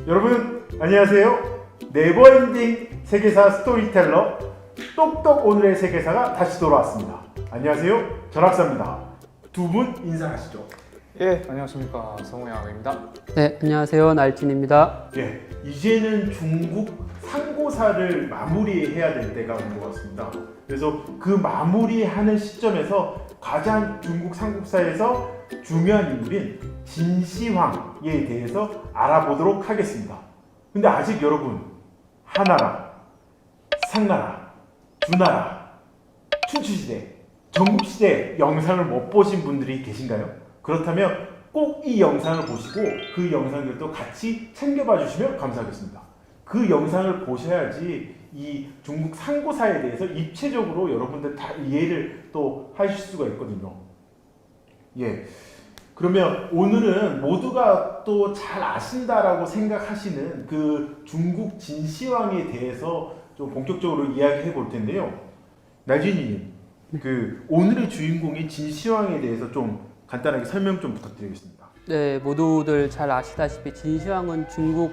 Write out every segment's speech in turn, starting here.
여러분 안녕하세요. 네버엔딩 세계사 스토리텔러 똑똑 오늘의 세계사가 다시 돌아왔습니다. 안녕하세요. 전학사입니다. 두 분 인사하시죠. 예, 안녕하십니까. 성우양입니다. 네, 안녕하세요. 날진입니다. 예, 이제는 중국 상고사를 마무리해야 될 때가 온 것 같습니다. 그래서 그 마무리하는 시점에서 가장 중국 삼국사에서 중요한 인물인 진시황에 대해서 알아보도록 하겠습니다. 근데 아직 여러분 하나라, 상나라, 두나라, 춘추시대, 전국시대 영상을 못 보신 분들이 계신가요? 그렇다면 꼭 이 영상을 보시고 그 영상들도 같이 챙겨봐 주시면 감사하겠습니다. 그 영상을 보셔야지 이 중국 상고사에 대해서 입체적으로 여러분들 다 이해를 또 하실 수가 있거든요. 예. 그러면 오늘은 모두가 또 잘 아신다라고 생각하시는 그 중국 진시황에 대해서 좀 본격적으로 이야기해 볼 텐데요. 날진이님, 그 오늘의 주인공인 진시황에 대해서 좀 간단하게 설명 좀 부탁드리겠습니다. 네, 모두들 잘 아시다시피 진시황은 중국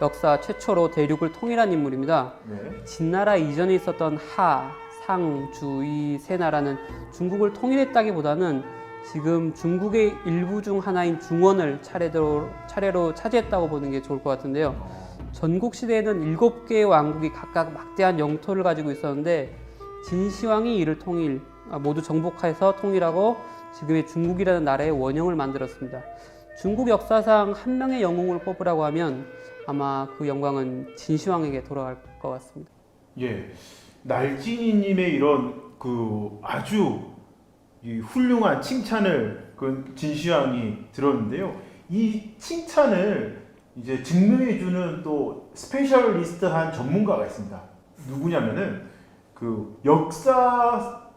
역사 최초로 대륙을 통일한 인물입니다. 네. 진나라 이전에 있었던 하, 상, 주 이 세 나라는 중국을 통일했다기보다는 지금 중국의 일부 중 하나인 중원을 차례로 차지했다고 보는 게 좋을 것 같은데요. 전국 시대에는 7개의 왕국이 각각 막대한 영토를 가지고 있었는데 진시황이 이를 모두 정복해서 통일하고 지금의 중국이라는 나라의 원형을 만들었습니다. 중국 역사상 한 명의 영웅을 뽑으라고 하면 아마 그 영광은 진시황에게 돌아갈 것 같습니다. 예, 날진이님의 이런 그 아주 이 훌륭한 칭찬을 그 진시황이 들었는데요. 이 칭찬을 이제 증명해주는 또 스페셜리스트한 전문가가 있습니다. 누구냐면은 그 역사가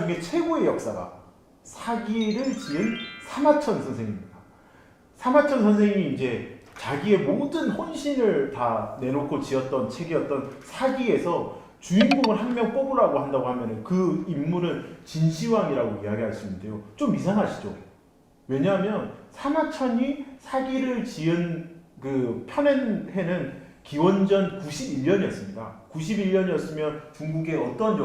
중에 최고의 역사가 사기를 지은 사마천 선생입니다. 사마천 선생이 이제 자기의 모든 혼신을 다 내놓고 지었던 책이었던 사기에서 주인공을 한 명 뽑으라고 한다고 하면은 그 인물은 진시황이라고 이야기할 수 있는데요. 좀 이상하시죠? 왜냐하면 사마천이 사기를 지은 그 펴낸 해는 기원전 91년이었습니다. 91년이었으면 중국에 어떤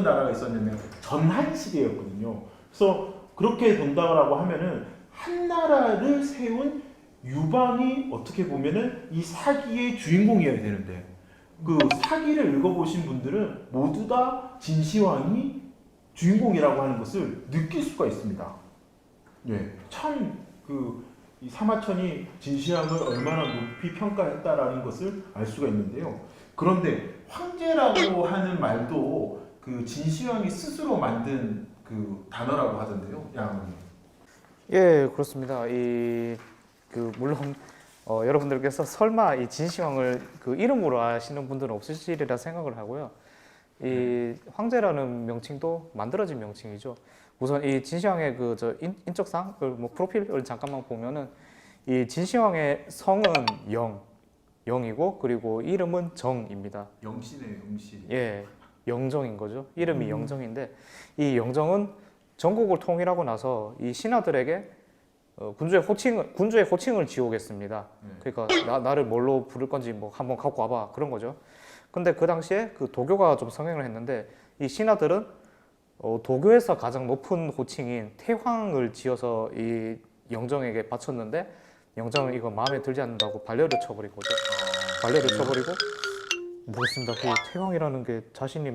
나라가 있었냐면 전한 시대였거든요. 그래서 그렇게 본다고 하면은 한 나라를 세운 유방이 어떻게 보면은 이 사기의 주인공이어야 되는데 그 사기를 읽어보신 분들은 모두 다 진시황이 주인공이라고 하는 것을 느낄 수가 있습니다. 예, 참 이 사마천이 진시황을 얼마나 높이 평가했다라는 것을 알 수가 있는데요. 그런데 황제라고 하는 말도 그 진시황이 스스로 만든 그 단어라고 하던데요, 양원님. 예, 그렇습니다. 물론 여러분들께서 설마 이 진시황을 그 이름으로 아시는 분들은 없으시리라 생각을 하고요. 이 황제라는 명칭도 만들어진 명칭이죠. 우선 이 진시황의 인적상, 프로필을 잠깐만 보면은 이 진시황의 성은 영이고 그리고 이름은 정입니다. 영신이에요, 영신. 예, 영정인 거죠. 이름이 영정인데 이 영정은 전국을 통일하고 나서 이 신하들에게 군주의 호칭을 지어오겠습니다. 그러니까 나를 뭘로 부를 건지 뭐 한번 갖고 와봐 그런 거죠. 근데 그 당시에 그 도교가 좀 성행을 했는데 이 신하들은 도교에서 가장 높은 호칭인 태황을 지어서 이 영정에게 바쳤는데 영정은 이거 마음에 들지 않는다고 반려를 쳐버린 거죠. 반려를 쳐버리고 모르겠습니다. 그 태황이라는 게 자신이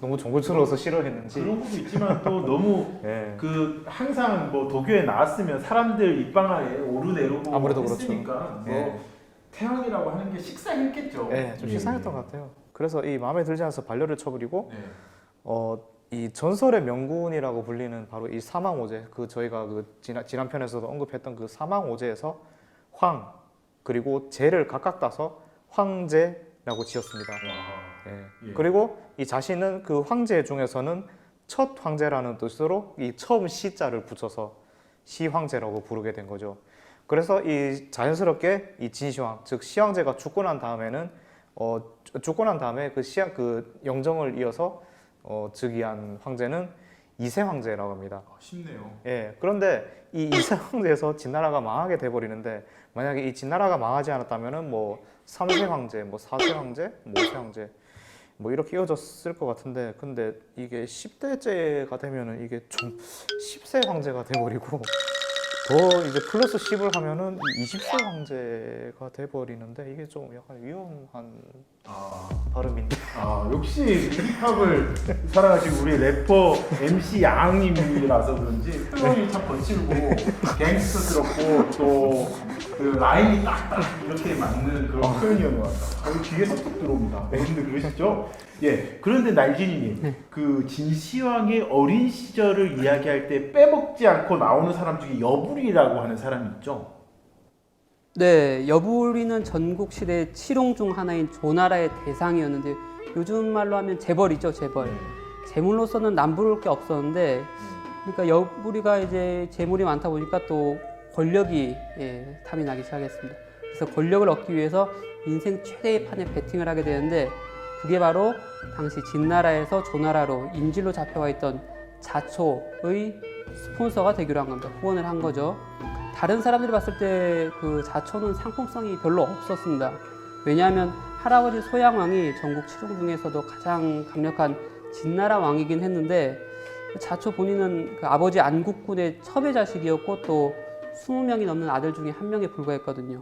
너무 종교스러워서 싫어했는지 그런 것도 있지만 또 너무 예. 항상 도교에 나왔으면 사람들 입방아에 오르내리고 아무래도 했으니까 예. 태양이라고 하는 게 식상했겠죠. 예, 좀 식상했던 것 같아요. 그래서 이 마음에 들지 않아서 반려를 쳐버리고 이 전설의 명군이라고 불리는 바로 이 사망오제, 저희가 지난 편에서도 언급했던 그 사망오제에서 황 그리고 제를 각각 따서 황제라고 지었습니다. 예. 그리고 이 자신은 그 황제 중에서는 첫 황제라는 뜻으로 이 처음 시자를 붙여서 시황제라고 부르게 된 거죠. 그래서 이 자연스럽게 이 진시황, 즉 시황제가 죽고 난 다음에는 그 영정을 이어서 즉위한 황제는 이세 황제라고 합니다. 쉽네요. 예, 그런데 이 이세 황제에서 진나라가 망하게 돼버리는데 만약에 이 진나라가 망하지 않았다면은 뭐 3세 황제, 뭐 4세 황제, 뭐 5세 황제 뭐 이렇게 이어졌을 것 같은데 근데 이게 10대째가 되면은 이게 좀 10세 황제가 돼버리고 더 이제 플러스 10을 하면은 20세 황제가 돼버리는데 이게 좀 약간 위험한 발음인데. 역시 힙합을 사랑하시고 우리 래퍼 MC 양님이라서 그런지 표현이 참 거칠고 갱스터스럽고 또 그 라임이 딱딱 이렇게 맞는 그런 표현이었는 것 같아요. 귀에서 툭 들어옵니다. 여러분들 그러시죠? 예. 그런데 날진이님, 그 진시황의 어린 시절을 이야기할 때 빼먹지 않고 나오는 사람 중에 여불이라고 하는 사람이 있죠? 네, 여부리는 전국 시대 칠홍 중 하나인 조나라의 대상이었는데 요즘 말로 하면 재벌이죠, 재벌. 재물로서는 남부를 게 없었는데, 그러니까 여부리가 이제 재물이 많다 보니까 또 권력이 탐이 나기 시작했습니다. 그래서 권력을 얻기 위해서 인생 최대의 판에 베팅을 하게 되는데 그게 바로 당시 진나라에서 조나라로 인질로 잡혀와 있던 자초의 스폰서가 되기로 한 겁니다. 후원을 한 거죠. 다른 사람들이 봤을 때 그 자초는 상품성이 별로 없었습니다. 왜냐하면 할아버지 소양왕이 전국 칠홍 중에서도 가장 강력한 진나라 왕이긴 했는데 자초 본인은 그 아버지 안국군의 첩의 자식이었고 또 20명이 넘는 아들 중에 한 명에 불과했거든요.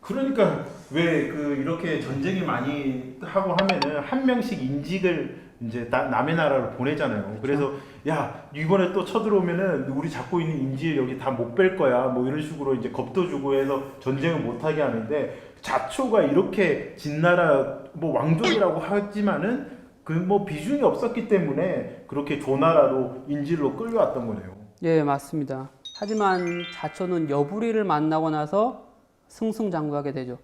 그러니까 왜 그 이렇게 전쟁이 많이 하고 하면은 한 명씩 인직을 이제 남의 나라로 보내잖아요. 그래서 야 이번에 또 쳐들어오면은 우리 잡고 있는 인질 여기 다 못 뺄 거야. 뭐 이런 식으로 이제 겁도 주고 해서 전쟁을 못 하게 하는데 자초가 이렇게 진나라 뭐 왕족이라고 하지만은 그 뭐 비중이 없었기 때문에 그렇게 조나라로 인질로 끌려왔던 거네요. 예, 맞습니다. 하지만 자초는 여부리를 만나고 나서 승승장구하게 되죠.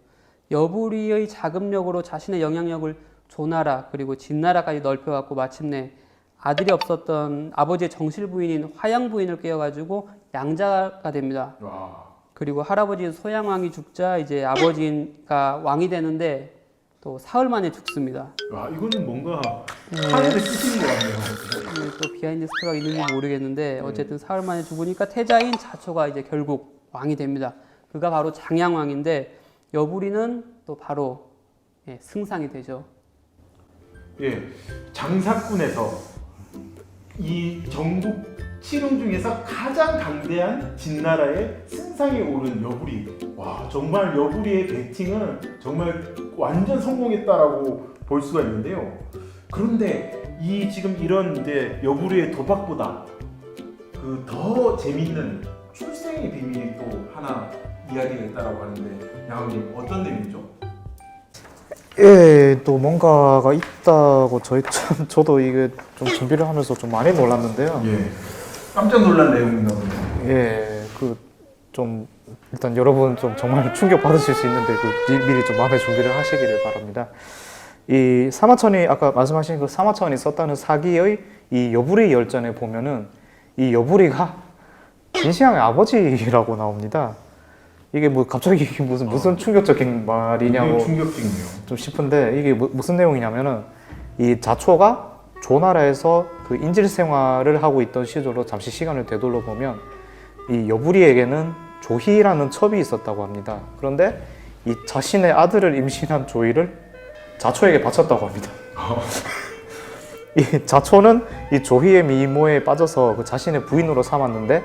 여부리의 자금력으로 자신의 영향력을 조나라 그리고 진나라까지 넓혀갖고 마침내 아들이 없었던 아버지의 정실 부인인 화양 부인을 깨워가지고 양자가 됩니다. 그리고 할아버지 소양왕이 죽자 이제 아버지가 왕이 되는데 또 사흘 만에 죽습니다. 이거는 뭔가 하늘을 쓰시는 것 같네요. 또 비하인드 스토리가 있는지 모르겠는데 어쨌든 사흘 만에 죽으니까 태자인 자초가 이제 결국 왕이 됩니다. 그가 바로 장양왕인데 여부리는 또 바로 승상이 되죠. 예, 장사꾼에서 이 전국 칠흥 중에서 가장 강대한 진나라의 승상에 오른 여부리. 와, 정말 여부리의 배팅은 정말 완전 성공했다라고 볼 수가 있는데요. 그런데 이 지금 이런 이제 여부리의 도박보다 그 더 재밌는 출생의 비밀이 또 하나 이야기가 있다라고 하는데 양님 어떤 내용이죠? 예, 또 뭔가가 있다고 저도 이게 좀 준비를 하면서 좀 많이 놀랐는데요. 예, 깜짝 놀란 내용인가 보네요. 예, 좀 일단 여러분 좀 정말 충격 받으실 수 있는데 미리 좀 마음의 준비를 하시기를 바랍니다. 이 사마천이 아까 말씀하신 그 사마천이 썼다는 사기의 이 여부리 열전에 보면은 이 여부리가 진시황의 아버지라고 나옵니다. 이게 뭐 갑자기 이게 무슨 충격적인 말이냐고 충격적이네요. 좀 싶은데 이게 무슨 내용이냐면은 이 자초가 조나라에서 그 인질 생활을 하고 있던 시절로 잠시 시간을 되돌려 보면 이 여부리에게는 조희라는 첩이 있었다고 합니다. 그런데 이 자신의 아들을 임신한 조희를 자초에게 바쳤다고 합니다. 이 자초는 이 조희의 미모에 빠져서 그 자신의 부인으로 삼았는데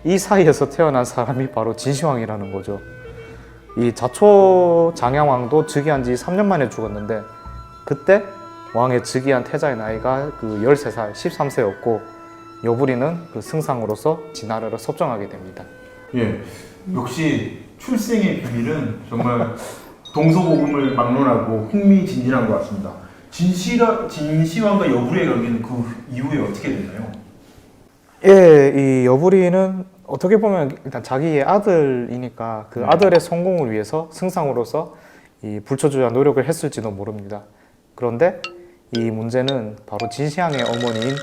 이 사이에서 태어난 사람이 바로 진시황이라는 거죠. 이 자초 장양왕도 즉위한 지 3년 만에 죽었는데 그때 왕의 즉위한 태자의 나이가 그 13살, 13세였고 여부리는 그 승상으로서 진나라를 섭정하게 됩니다. 예, 역시 출생의 비밀은 정말 동서고금을 막론하고 흥미진진한 것 같습니다. 진시황과 여부리의 관계는 그 이후에 어떻게 됐나요? 예, 이 여부리는 어떻게 보면 일단 자기의 아들이니까 그 아들의 성공을 위해서 승상으로서 이 불철주야 노력을 했을지도 모릅니다. 그런데 이 문제는 바로 진시황의 어머니인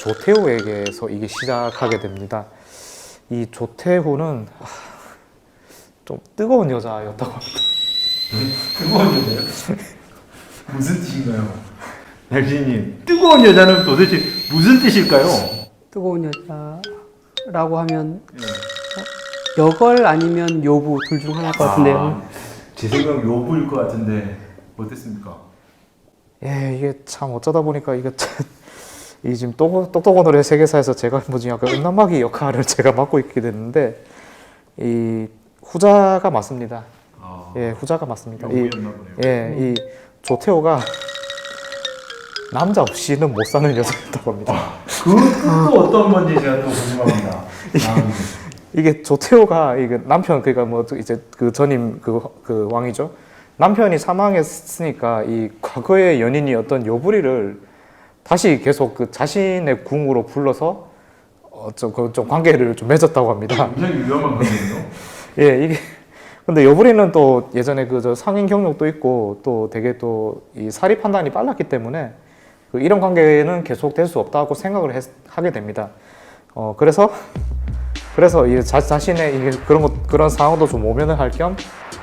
조태후에게서 이게 시작하게 됩니다. 이 조태후는 좀 뜨거운 여자였다고 합니다. 뜨거운 여자요? 무슨 뜻인가요? 날씨님, 뜨거운 여자는 도대체 무슨 뜻일까요? 뜨거운 여자라고 하면 여걸 아니면 요부 둘 중 하나일 것 같은데요. 제 생각 요부일 것 같은데 어땠습니까? 예, 이게 참 어쩌다 보니까 이게 이 지금 똑똑한 노래 세계사에서 제가 뭐지 약간 음란마귀 역할을 제가 맡고 있게 됐는데 이 후자가 맞습니다. 예, 후자가 맞습니다. 요부였나 보네요. 예, 이 조태호가 남자 없이는 못 사는 여자였다고 합니다. 그 뜻도 어떤 건지 제가 또 궁금합니다. 이게 조태호가 이게 남편 그러니까 뭐 이제 그 전임 그 왕이죠. 남편이 사망했으니까 이 과거의 연인이 어떤 여부리를 다시 계속 그 자신의 궁으로 불러서 좀 관계를 좀 맺었다고 합니다. 굉장히 위험한 거거든요. 예, 이게 근데 여부리는 또 예전에 그 저 상인 경력도 있고 또 되게 또 이 사리 판단이 빨랐기 때문에 그 이런 관계는 계속 될 수 없다고 생각을 하게 됩니다. 그래서 이 자신의 이게 그런 상황도 좀 모면을 할 겸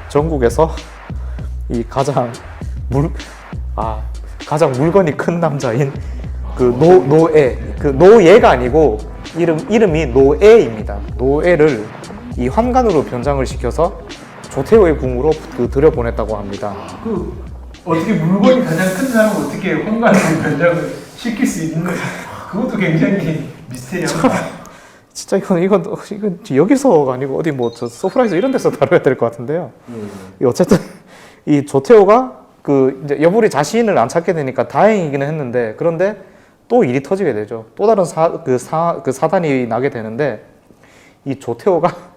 전국에서 이 가장 물건이 큰 남자인 그 노예 그 노예가 아니고 이름이 노예입니다. 노예를 이 환관으로 변장을 시켜서 조태호의 궁으로 들여보냈다고 합니다. 그 어떻게 물건이 가장 큰 사람을 어떻게 환관으로 변장을 시킬 수 있는 그것도 굉장히 미스테리합니다. 진짜 이건 여기서가 아니고 어디 뭐 저 서프라이즈 이런 데서 다뤄야 될 것 같은데요. 어쨌든 이 조태호가 그 이제 여부리 자신을 안 찾게 되니까 다행이기는 했는데 그런데 또 일이 터지게 되죠. 또 다른 사단이 나게 되는데 이 조태호가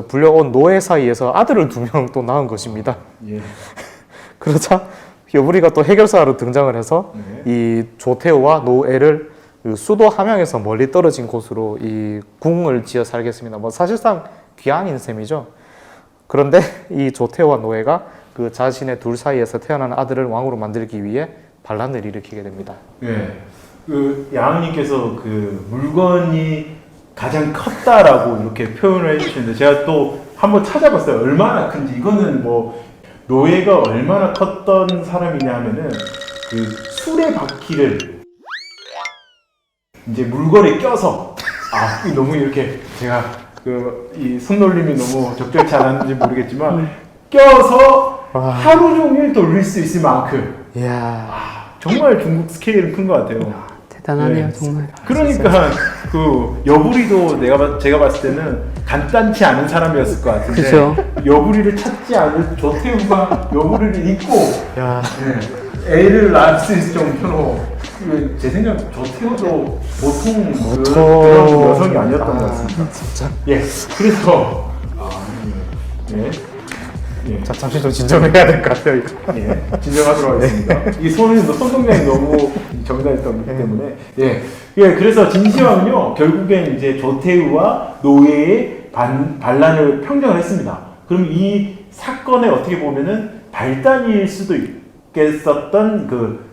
불려온 노예 사이에서 아들을 2명 또 낳은 것입니다. 예. 그러자 여부리가 또 해결사로 등장을 해서 이 조태호와 노예를 그 수도 함양에서 멀리 떨어진 곳으로 이 궁을 지어 살겠습니다. 뭐 사실상 귀향인 셈이죠. 그런데 이 조태호와 노예가 그 자신의 둘 사이에서 태어난 아들을 왕으로 만들기 위해 반란을 일으키게 됩니다. 예. 그 야왕님께서 그 물건이 가장 컸다라고 이렇게 표현을 해주시는데 제가 또 한번 찾아봤어요. 얼마나 큰지. 이거는 뭐 노예가 얼마나 컸던 사람이냐 하면은 그 수레바퀴를 이제 물건에 껴서 너무 이렇게 제가 이 손놀림이 너무 적절치 않았는지 모르겠지만 껴서 하루 종일 돌릴 수 있을 만큼 이야, 정말 중국 스케일은 큰 것 같아요. 대단하네요, 네. 정말. 그러니까 그 여부리도 제가 봤을 때는 간단치 않은 사람이었을 것 같은데 그쵸. 여부리를 찾지 않을 조태우가 여부리를 잊고 야, 애를 낳을 수 있을 정도로 제 생각 조태우도 보통 보통 그런 여성이 아니었던 것 같습니다. 진짜. 예, 그래서 자, 잠시 좀 진정해야 될 것 같아요. 이거. 예, 진정하도록 하겠습니다. 이 손동작이 너무 정당했기 때문에. 그래서 진시황은요, 결국엔 이제 조태우와 노예의 반란을 평정을 했습니다. 그럼 이 사건에 어떻게 보면은 발단일 수도 있겠었던 그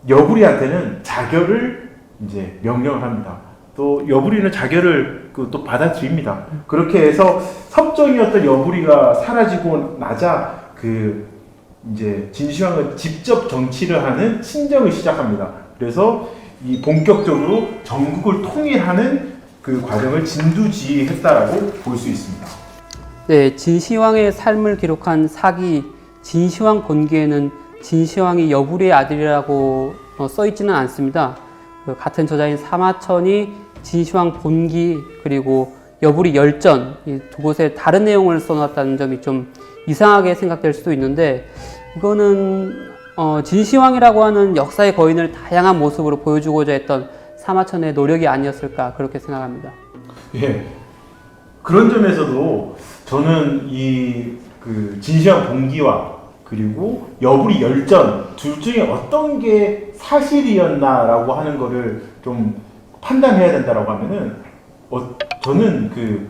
여부리한테는 자결을 이제 명령을 합니다. 또 여부리는 자결을 또 받아들입니다. 그렇게 해서 섭정이었던 여부리가 사라지고 나자 이제 진시황은 직접 정치를 하는 친정을 시작합니다. 그래서 이 본격적으로 전국을 통일하는 그 과정을 진두지휘했다라고 볼 수 있습니다. 네, 진시황의 삶을 기록한 사기 진시황 본기에는 진시황이 여부리의 아들이라고 써 있지는 않습니다. 같은 저자인 사마천이 진시황 본기 그리고 여부리 열전 이 두 곳에 다른 내용을 써놨다는 점이 좀 이상하게 생각될 수도 있는데 이거는 진시황이라고 하는 역사의 거인을 다양한 모습으로 보여주고자 했던 사마천의 노력이 아니었을까 그렇게 생각합니다. 예, 그런 점에서도 저는 그 진시황 본기와 그리고 여부리 열전 둘 중에 어떤 게 사실이었나라고 하는 거를 좀 판단해야 된다라고 하면은 저는 그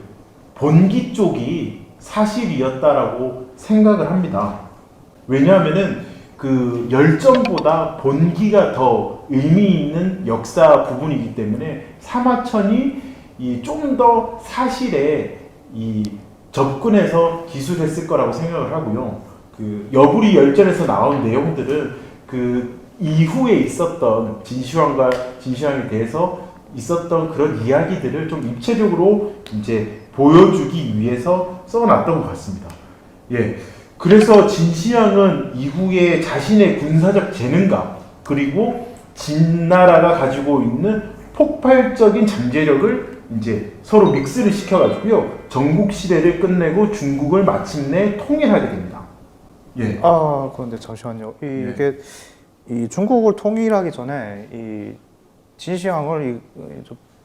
본기 쪽이 사실이었다라고 생각을 합니다. 왜냐하면은 그 열전보다 본기가 더 의미 있는 역사 부분이기 때문에 사마천이 좀 더 사실에 접근해서 기술했을 거라고 생각을 하고요. 그 여부리 열전에서 나온 내용들은 그 이후에 있었던 진시황과 진시황에 대해서 있었던 그런 이야기들을 좀 입체적으로 이제 보여주기 위해서 써놨던 것 같습니다. 예. 그래서 진시황은 이후에 자신의 군사적 재능과 그리고 진나라가 가지고 있는 폭발적인 잠재력을 이제 서로 믹스를 시켜가지고요. 전국 시대를 끝내고 중국을 마침내 통일하게 됩니다. 예. 아, 그런데 잠시만요. 이게 이 중국을 통일하기 전에 이 진시황을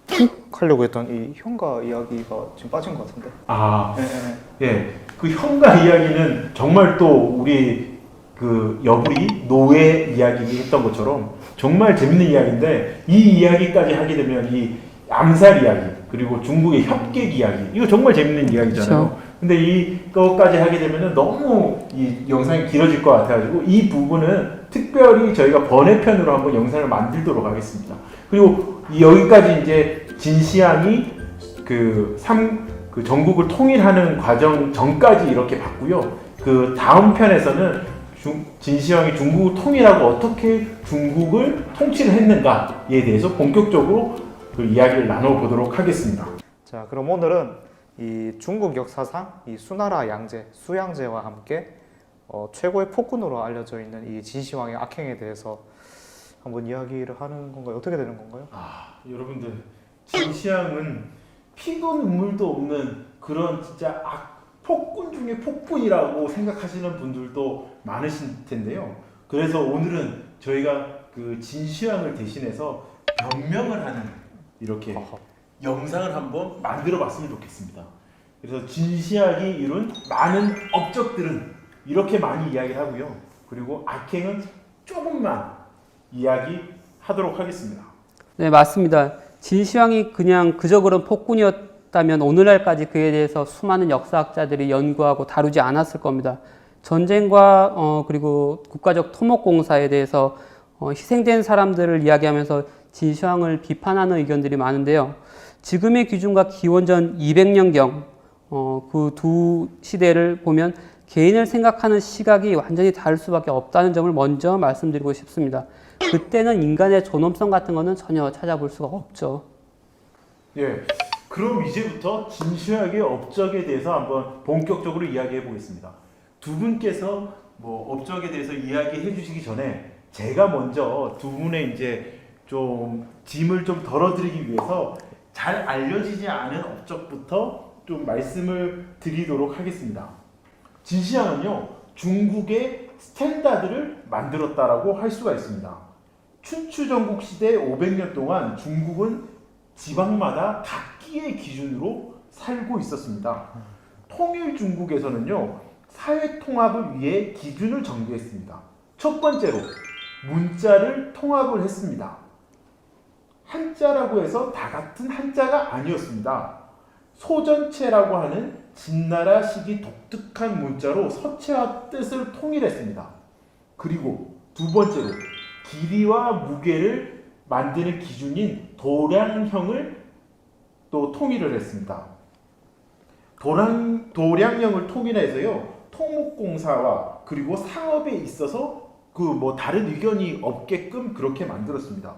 푹 하려고 했던 이 형가 이야기가 지금 빠진 것 같은데. 아, 예, 예. 예. 그 형가 이야기는 정말 또 우리 그 여불이 노예 이야기 했던 것처럼 정말 재밌는 이야기인데 이 이야기까지 하게 되면 이 암살 이야기 그리고 중국의 협객 이야기 이거 정말 재밌는 이야기잖아요. 그쵸. 근데 이거까지 하게 되면은 너무 이 영상이 길어질 것 같아가지고 이 부분은 특별히 저희가 번외편으로 한번 영상을 만들도록 하겠습니다. 그리고 여기까지 이제 진시황이 그 전국을 통일하는 과정 전까지 이렇게 봤고요. 그 다음 편에서는 진시황이 중국을 통일하고 어떻게 중국을 통치를 했는가에 대해서 본격적으로 그 이야기를 나눠보도록 하겠습니다. 자, 그럼 오늘은 이 중국 역사상 이 수나라 양제, 수양제와 함께 최고의 폭군으로 알려져 있는 이 진시황의 악행에 대해서 한번 이야기를 하는 건가요? 어떻게 되는 건가요? 아, 여러분들 진시황은 피도 눈물도 없는 그런 진짜 폭군 중에 폭군이라고 생각하시는 분들도 많으실 텐데요. 그래서 오늘은 저희가 그 진시황을 대신해서 변명을 하는 이렇게 영상을 한번 만들어 봤으면 좋겠습니다. 그래서 진시황이 이룬 많은 업적들은 이렇게 많이 이야기를 하고요. 그리고 악행은 조금만 이야기하도록 하겠습니다. 네, 맞습니다. 진시황이 그냥 그저 그런 폭군이었다면 오늘날까지 그에 대해서 수많은 역사학자들이 연구하고 다루지 않았을 겁니다. 전쟁과 그리고 국가적 토목공사에 대해서 희생된 사람들을 이야기하면서 진시황을 비판하는 의견들이 많은데요. 지금의 기준과 기원전 200년경 그 두 시대를 보면 개인을 생각하는 시각이 완전히 다를 수밖에 없다는 점을 먼저 말씀드리고 싶습니다. 그때는 인간의 존엄성 같은 거는 전혀 찾아볼 수가 없죠. 예, 그럼 이제부터 진시황의 업적에 대해서 한번 본격적으로 이야기해 보겠습니다. 두 분께서 뭐 업적에 대해서 이야기해 주시기 전에 제가 먼저 두 분의 이제 좀 짐을 좀 덜어드리기 위해서 잘 알려지지 않은 업적부터 좀 말씀을 드리도록 하겠습니다. 진시황은요, 중국의 스탠다드를 만들었다라고 할 수가 있습니다. 춘추전국 시대 500년 동안 중국은 지방마다 각기의 기준으로 살고 있었습니다. 통일 중국에서는요, 사회 통합을 위해 기준을 정비했습니다. 첫 번째로 문자를 통합을 했습니다. 한자라고 해서 다 같은 한자가 아니었습니다. 소전체라고 하는 진나라식이 독특한 문자로 서체와 뜻을 통일했습니다. 그리고 두 번째로 길이와 무게를 만드는 기준인 도량형을 또 통일을 했습니다. 도량형을 통일해서요, 토목공사와 그리고 상업에 있어서 그 뭐 다른 의견이 없게끔 그렇게 만들었습니다.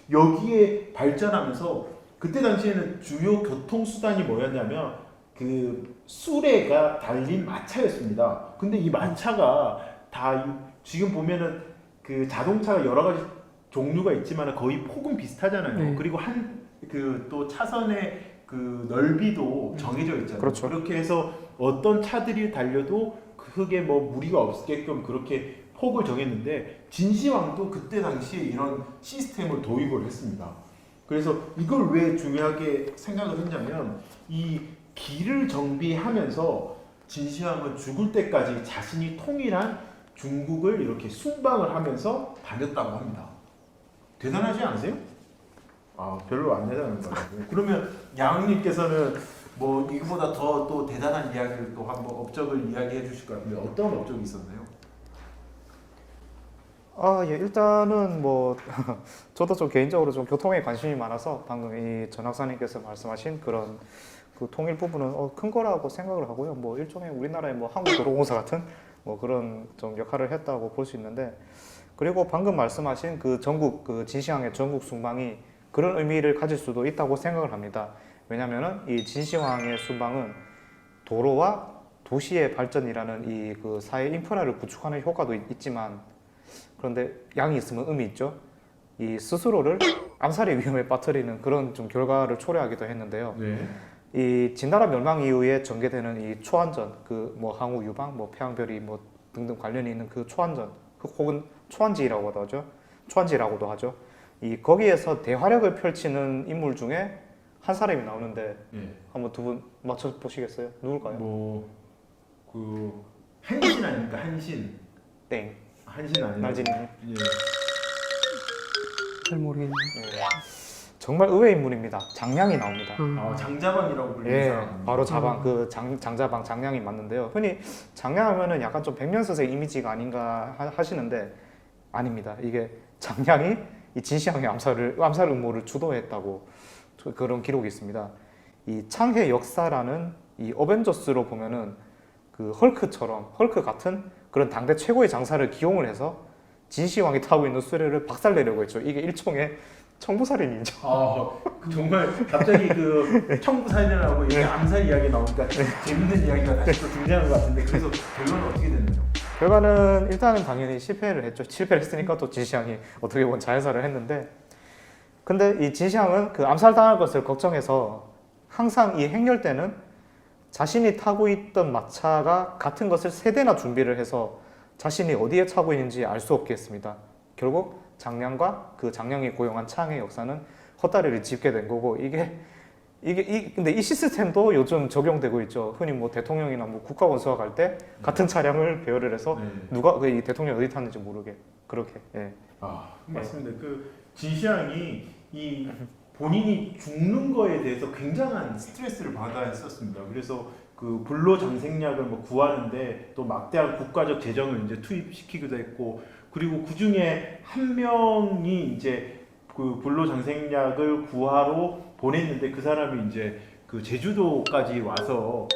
여기에 발전하면서 그때 당시에는 주요 교통수단이 뭐였냐면 그 수레가 달린 마차였습니다. 근데 이 마차가 다 지금 보면은 그 자동차가 여러 가지 종류가 있지만 거의 폭은 비슷하잖아요. 네. 그리고 한 그 또 차선의 그 넓이도 정해져 있잖아요. 그렇죠. 그렇게 해서 어떤 차들이 달려도 크게 뭐 무리가 없게끔 그렇게 폭을 정했는데 진시황도 그때 당시에 이런 시스템을 도입을 했습니다. 그래서 이걸 왜 중요하게 생각을 했냐면 이 길을 정비하면서 진시황은 죽을 때까지 자신이 통일한 중국을 이렇게 순방을 하면서 다녔다고 합니다. 대단하지 않으세요? 아, 별로 안 대단한 것 같아요. 그러면 양님께서는 뭐 이거보다 더 또 대단한 이야기를 또 한번 업적을 이야기해 주실 것 같은데 어떤 업적이 있었나요? 아, 예, 일단은 뭐 저도 좀 개인적으로 좀 교통에 관심이 많아서 방금 이 전 학사님께서 말씀하신 그런 그 통일 부분은 큰 거라고 생각을 하고요. 뭐 일종의 우리나라의 뭐 한국도로공사 같은 뭐 그런 좀 역할을 했다고 볼 수 있는데 그리고 방금 말씀하신 그 전국 그 진시황의 전국 순방이 그런 의미를 가질 수도 있다고 생각을 합니다. 왜냐하면은 이 진시황의 순방은 도로와 도시의 발전이라는 이 그 사회 인프라를 구축하는 효과도 있지만 그런데 양이 있으면 의미 있죠. 이 스스로를 암살의 위험에 빠뜨리는 그런 좀 결과를 초래하기도 했는데요. 네. 이 진나라 멸망 이후에 전개되는 이 초안전, 그 뭐 항우 유방, 뭐 폐왕별이 뭐 등등 관련이 있는 그 초안전, 혹은 초안지라고도 하죠. 초안지라고도 하죠. 이 거기에서 대활약을 펼치는 인물 중에 한 사람이 나오는데 예. 한번 두 분 맞춰 보시겠어요? 누굴까요? 뭐그 한신 아닙니까? 한신. 땡. 한신 아니에요? 날진님. 예. 잘 모르겠네요. 정말 의외 인물입니다. 장량이 나옵니다. 장자방이라고 불리는 예, 사람. 바로 자방 그 장자방 장량이 맞는데요. 흔히 장량하면은 약간 좀 백년선생 이미지가 아닌가 하시는데 아닙니다. 이게 장량이 이 진시황의 암살 음모를 주도했다고 그런 기록이 있습니다. 이 창해 역사라는 이 어벤져스로 보면은 그 헐크 같은 그런 당대 최고의 장사를 기용을 해서 진시황이 타고 있는 수레를 박살내려고 했죠. 이게 일종의 청부살인이죠. 정말 갑자기 그 청부살인이라고 이렇게 암살 이야기 나오니까 재밌는 이야기가 다시 또 등장하는 것 같은데 그래서 결론은 어떻게 됐나요? 결과는 일단은 당연히 실패를 했죠. 실패를 했으니까 또 진시황이 어떻게 보면 자해사를 했는데 근데 이 진시황은 그 암살당할 것을 걱정해서 항상 이 행렬 때는 자신이 타고 있던 마차가 같은 것을 3대나 준비를 해서 자신이 어디에 타고 있는지 알 수 없게 했습니다. 결국 장량과 그 장량이 고용한 창의 역사는 헛다리를 짚게 된 거고 근데 이 시스템도 요즘 적용되고 있죠. 흔히 뭐 대통령이나 뭐 국가원수가 갈 때 같은 차량을 배열을 해서 누가 이 대통령 어디 탔는지 모르게 그렇게. 예. 맞습니다. 그 진시황이 이 본인이 죽는 거에 대해서 굉장한 스트레스를 받아 했었습니다. 그래서 그 불로 장생약을 뭐 구하는데 또 막대한 국가적 재정을 이제 투입시키기도 했고 그리고 그 중에 한 명이 이제 그 불로 장생약을 구하러 보냈는데 그 사람이 이제 그 제주도까지 와서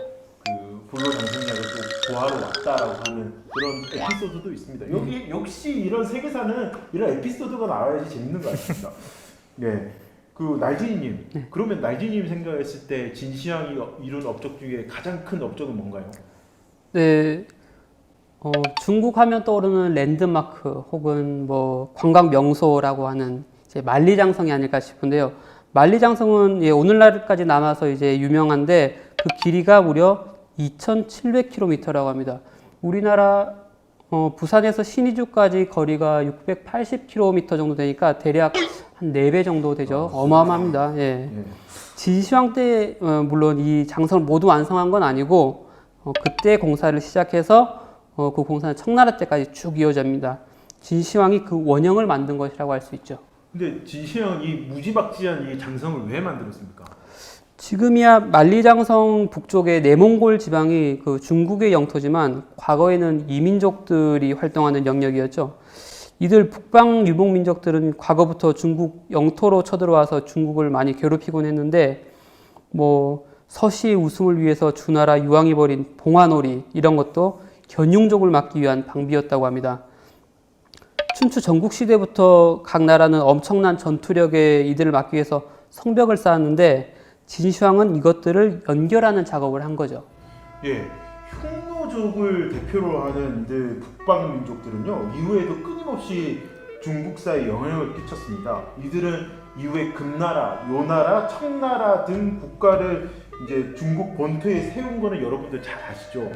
그 불로 장생약을 또 구하러 왔다라고 하는 그런 에피소드도 있습니다. 여기 역시 이런 세계사는 이런 에피소드가 나와야지 재밌는 것 같습니다. 네. 그 날진이님, 그러면 날진이님 생각했을 때 진시황이 이룬 업적 중에 가장 큰 업적은 뭔가요? 네, 중국 하면 떠오르는 랜드마크 혹은 뭐 관광 명소라고 하는 이제 만리장성이 아닐까 싶은데요. 만리장성은 오늘날까지 남아서 이제 유명한데 그 길이가 무려 2,700km라고 합니다. 우리나라 부산에서 신의주까지 거리가 680km 정도 되니까 대략 한 4배 정도 되죠. 어마어마합니다. 예. 진시황 때 물론 이 장성을 모두 완성한 건 아니고 그때 공사를 시작해서 그 공사는 청나라 때까지 쭉 이어집니다. 진시황이 그 원형을 만든 것이라고 할 수 있죠. 근데 진시황이 무지막지한 이 장성을 왜 만들었습니까? 지금이야 만리장성 북쪽의 내몽골 지방이 그 중국의 영토지만 과거에는 이민족들이 활동하는 영역이었죠. 이들 북방 유목 민족들은 과거부터 중국 영토로 쳐들어와서 중국을 많이 괴롭히곤 했는데 뭐 서씨의 웃음을 위해서 주나라 유황이 벌인 봉화놀이 이런 것도 견융족을 막기 위한 방비였다고 합니다. 춘추 전국시대부터 각 나라는 엄청난 전투력에 이들을 막기 위해서 성벽을 쌓았는데 진시황은 이것들을 연결하는 작업을 한 거죠. 예, 흉노족을 대표로 하는 이들 북방 민족들은요 이후에도 끊임없이 중국사에 영향을 끼쳤습니다. 이들은 이후에 금나라, 요나라, 청나라 등 국가를 이제 중국 본토에 세운 거는 여러분들 잘 아시죠?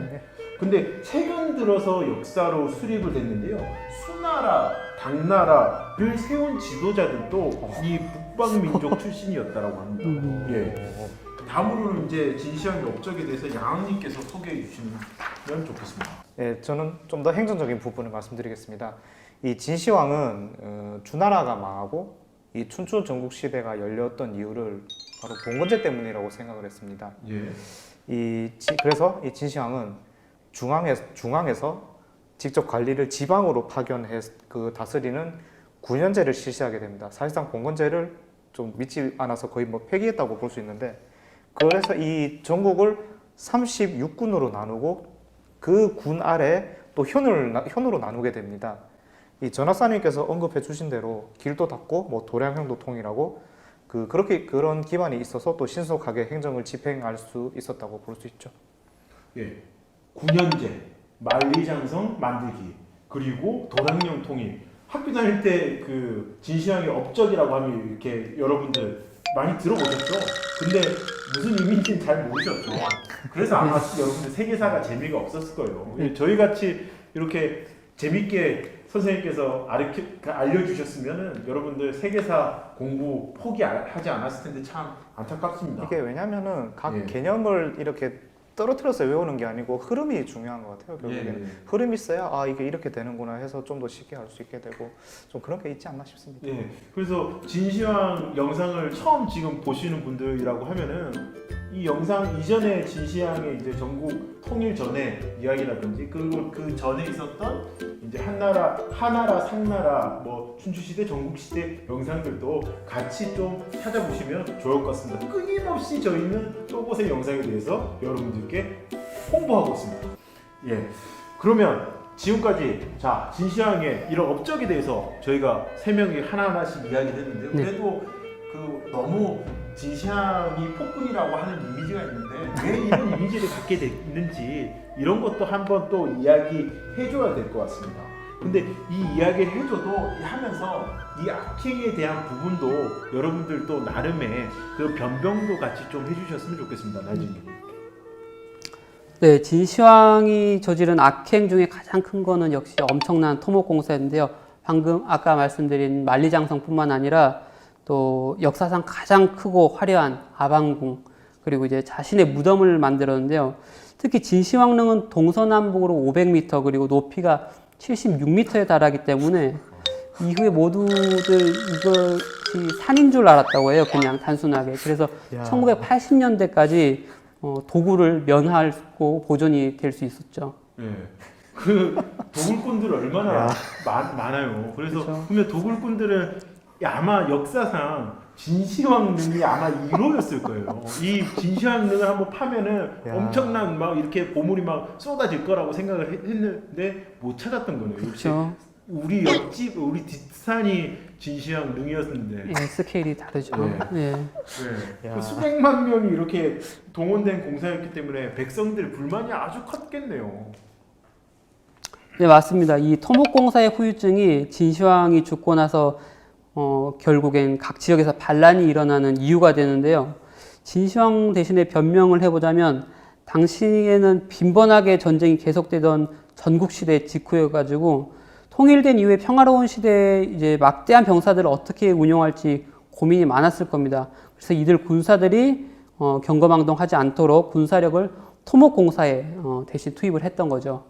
근데 최근 들어서 역사로 수립을 됐는데요. 수나라, 당나라를 세운 지도자들도 이 북방 민족 출신이었다라고 합니다. 예. 다음으로는 이제 진시황의 업적에 대해서 양학님께서 소개해 주시면 좋겠습니다. 예, 저는 좀 더 행정적인 부분을 말씀드리겠습니다. 이 진시황은 주나라가 망하고 이 춘추 전국 시대가 열렸던 이유를 바로 봉건제 때문이라고 생각을 했습니다. 예. 그래서 이 진시황은 중앙에서 직접 관리를 지방으로 파견해 그 다스리는 군현제를 실시하게 됩니다. 사실상 봉건제를 좀 믿지 않아서 거의 뭐 폐기했다고 볼 수 있는데 그래서 이 전국을 36군으로 나누고 그 군 아래 또 현으로 나누게 됩니다. 이 전하사님께서 언급해 주신 대로 길도 닫고 뭐 도량형도 통일하고 그렇게 그런 기반이 있어서 또 신속하게 행정을 집행할 수 있었다고 볼 수 있죠. 예, 9년제, 만리장성 만들기, 그리고 도량령 통일. 학교 다닐 때 그 진시황의 업적이라고 하면 이렇게 여러분들 많이 들어보셨죠? 근데 무슨 의미인지는 잘 모르셨죠? 그래서 아마 여러분들 세계사가 재미가 없었을 거예요. 저희 같이 이렇게 재밌게 선생님께서 알려주셨으면은 여러분들 세계사 공부 포기하지 않았을 텐데 참 안타깝습니다. 이게 왜냐면은 각 예. 개념을 이렇게 떨어뜨려서 외우는 게 아니고 흐름이 중요한 것 같아요. 결국에는 예. 흐름이 있어야 아 이게 이렇게 되는구나 해서 좀 더 쉽게 알 수 있게 되고 좀 그런 게 있지 않나 싶습니다. 네, 그래서 진시황 영상을 처음 지금 보시는 분들이라고 하면은 이 영상 이전에 진시황의 이제 전국 통일 전에 이야기라든지 그리고 그 전에 있었던 이제 하나라, 상나라, 뭐 춘추시대, 전국시대 영상들도 같이 좀 찾아보시면 좋을 것 같습니다. 끊임없이 저희는 또봇의 영상에 대해서 여러분들께 홍보하고 있습니다. 예, 그러면 지금까지 자 진시황의 이런 업적에 대해서 저희가 세 명이 하나하나씩 이야기를 했는데 네. 그래도 그 너무 진시황이 폭군이라고 하는 이미지가 있는데 왜 이런 이미지를 갖게 됐는지 이런 것도 한번 또 이야기해줘야 될 것 같습니다. 근데 이 이야기를 해줘도 하면서 이 악행에 대한 부분도 여러분들도 나름의 그 변명도 같이 좀 해주셨으면 좋겠습니다. 나진님. 네, 진시황이 저지른 악행 중에 가장 큰 거는 역시 엄청난 토목공사인데요. 방금 아까 말씀드린 만리장성뿐만 아니라 또 역사상 가장 크고 화려한 아방궁 그리고 이제 자신의 무덤을 만들었는데요. 특히 진시황릉은 동서남북으로 500m 그리고 높이가 76m에 달하기 때문에 이후에 모두들 이것이 산인 줄 알았다고 해요. 그냥 단순하게. 그래서 야. 1980년대까지 도구를 면하고 보존이 될 수 있었죠. 예. 그 도굴꾼들 얼마나 야. 많아요. 그래서 그쵸. 그러면 도굴꾼들은 아마 역사상 진시황릉이 아마 1호였을 거예요. 이 진시황릉을 한번 파면은 야. 엄청난 막 이렇게 보물이 막 쏟아질 거라고 생각을 했는데 못 찾았던 거네요. 역시 그렇죠. 우리 옆집, 우리 뒷산이 진시황릉이었는데. 예, 스케일이 다르죠. 네. 예. 네. 야. 그 수백만 명이 이렇게 동원된 공사였기 때문에 백성들 불만이 아주 컸겠네요. 네, 맞습니다. 이 토목공사의 후유증이 진시황이 죽고 나서 결국엔 각 지역에서 반란이 일어나는 이유가 되는데요. 진시황 대신에 변명을 해보자면 당시에는 빈번하게 전쟁이 계속되던 전국시대 직후여가지고 통일된 이후에 평화로운 시대에 이제 막대한 병사들을 어떻게 운용할지 고민이 많았을 겁니다. 그래서 이들 군사들이 경거망동하지 않도록 군사력을 토목공사에 대신 투입을 했던 거죠.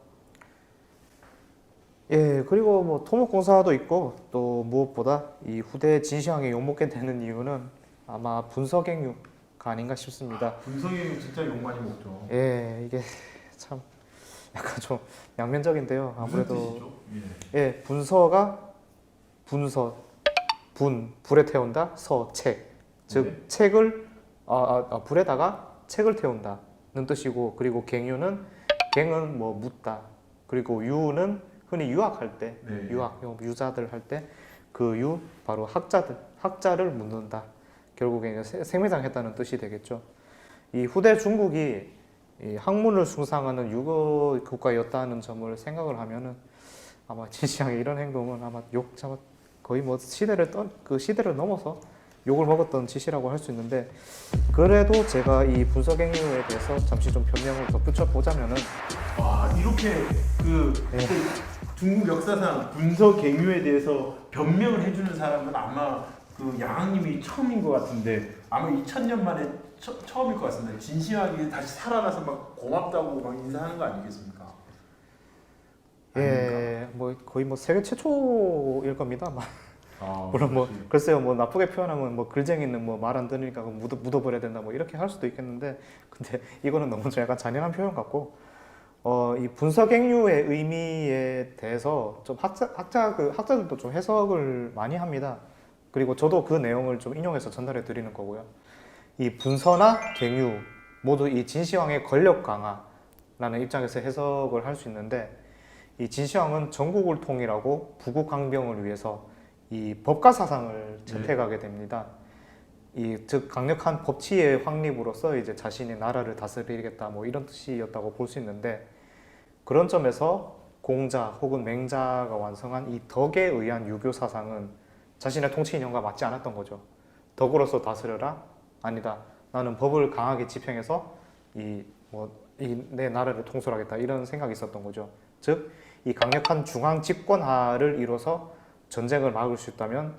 예, 그리고 뭐 토목공사도 있고 또 무엇보다 이 후대 진시황이 욕먹게 되는 이유는 아마 분서갱유가 아닌가 싶습니다. 분성이 진짜 욕 많이 먹죠. 예, 이게 참 약간 좀 양면적인데요. 아무래도 무슨 뜻이죠? 예. 예, 분서가 분서, 불에 태운다, 책. 즉 네. 책을 불에다가 책을 태운다는 뜻이고 그리고 갱은 뭐 묻다. 그리고 유는 흔히 유학할 때, 네. 유자들 할 때 그 바로 학자를 묻는다. 결국에 생매장했다는 뜻이 되겠죠. 이 후대 중국이 이 학문을 숭상하는 유교 국가였다는 점을 생각을 하면은 아마 진시황의 이런 행동은 아마 거의 뭐 시대를 넘어서 욕을 먹었던 짓이라고 할 수 있는데 그래도 제가 이 분서갱유에 대해서 잠시 좀 변명을 덧붙여 보자면은 이렇게 그 중국 역사상 분서갱유에 대해서 변명을 해주는 사람은 아마 그 양왕님이 처음인 것 같은데 아마 2000년 만에 처음일 것 같습니다. 진시황이 다시 살아나서 막 고맙다고 막 인사하는 거 아니겠습니까? 예, 뭐 거의 뭐 세계 최초일 겁니다. 물론 뭐 그렇지. 글쎄요, 뭐 나쁘게 표현하면 뭐 글쟁이는 뭐 말 안 들으니까 묻어버려야 된다 뭐 이렇게 할 수도 있겠는데 근데 이거는 너무 좀 약간 잔인한 표현 같고 이 분서갱유의 의미에 대해서 좀 학자들도 좀 해석을 많이 합니다. 그리고 저도 그 내용을 좀 인용해서 전달해 드리는 거고요. 이 분서나 갱유 모두 이 진시황의 권력 강화라는 입장에서 해석을 할 수 있는데 이 진시황은 전국을 통일하고 부국 강병을 위해서 이 법가 사상을 채택하게 됩니다. 즉 강력한 법치의 확립으로써 이제 자신의 나라를 다스리겠다 뭐 이런 뜻이었다고 볼 수 있는데, 그런 점에서 공자 혹은 맹자가 완성한 이 덕에 의한 유교 사상은 자신의 통치 이념과 맞지 않았던 거죠. 덕으로서 다스려라? 아니다. 나는 법을 강하게 집행해서 내 나라를 통솔하겠다 이런 생각이 있었던 거죠. 즉 이 강력한 중앙 집권화를 이뤄서 전쟁을 막을 수 있다면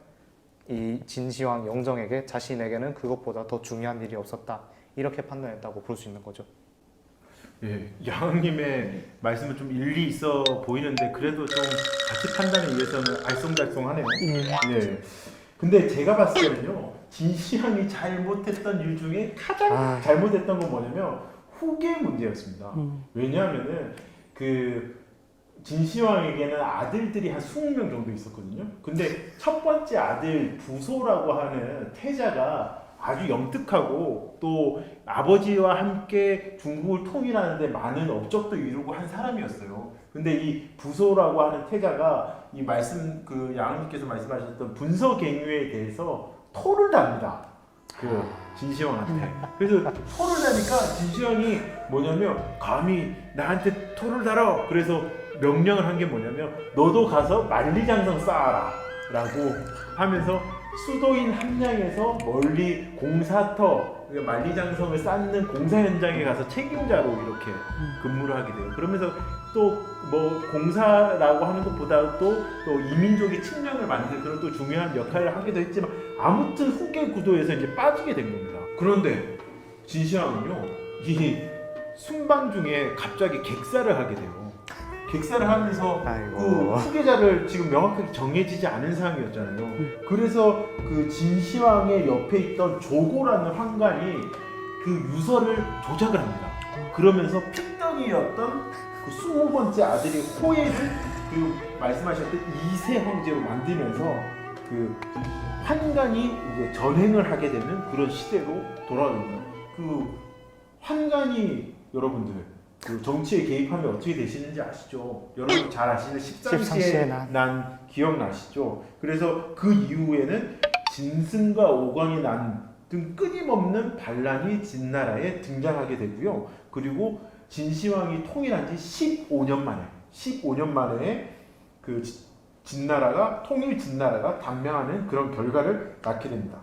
이 진시황 영정에게 자신에게는 그것보다 더 중요한 일이 없었다 이렇게 판단했다고 볼 수 있는 거죠. 예, 양님의 말씀은 좀 일리 있어 보이는데 그래도 좀 가치 판단에 의해서는 알쏭달쏭하네요. 예. 근데 제가 봤을 때는요, 진시황이 잘못했던 일 중에 가장 잘못했던 건 뭐냐면 후계 문제였습니다. 왜냐하면은 그 진시황에게는 아들들이 한 20명 정도 있었거든요. 근데 첫 번째 아들 부소라고 하는 태자가 아주 영특하고 또 아버지와 함께 중국을 통일하는데 많은 업적도 이루고 한 사람이었어요. 근데 이 부소라고 하는 태자가 이 말씀 그 양님께서 말씀하셨던 분서갱유에 대해서 토를 답니다. 그 진시황한테. 그래서 토를 다니까 진시황이 뭐냐면 감히 나한테 토를 달아. 그래서 명령을 한 게 뭐냐면 너도 가서 만리장성 쌓아라 라고 하면서 수도인 함양에서 멀리 공사터, 만리장성을 쌓는 공사 현장에 가서 책임자로 이렇게 근무를 하게 돼요. 그러면서 또 뭐 공사라고 하는 것보다도 또 이민족의 측량을 만드는 그런 또 중요한 역할을 하기도 했지만 아무튼 후계 구도에서 이제 빠지게 된 겁니다. 그런데 진시황은요, 이 순방 중에 갑자기 객사를 하게 돼요. 객사를 하면서 아이고. 그 후계자를 지금 명확하게 정해지지 않은 상황이었잖아요. 그래서 그 진시황의 옆에 있던 조고라는 황관이 그 유서를 조작을 합니다. 그러면서 핏덩이였던 그 20번째 아들이 호예를 그 말씀하셨던 2세 황제로 만들면서 그 환관이 이제 전횡을 하게 되는 그런 시대로 돌아갑니다. 그 환관이 여러분들 그 정치에 개입하면 어떻게 되시는지 아시죠? 여러분 잘 아시는 십상시의 난 기억나시죠? 그래서 그 이후에는 진승과 오광의 난 등 끊임없는 반란이 진나라에 등장하게 되고요. 그리고 진시황이 통일한 지 15년 만에 그 진나라가 통일 진나라가 단명하는 그런 결과를 낳게 됩니다.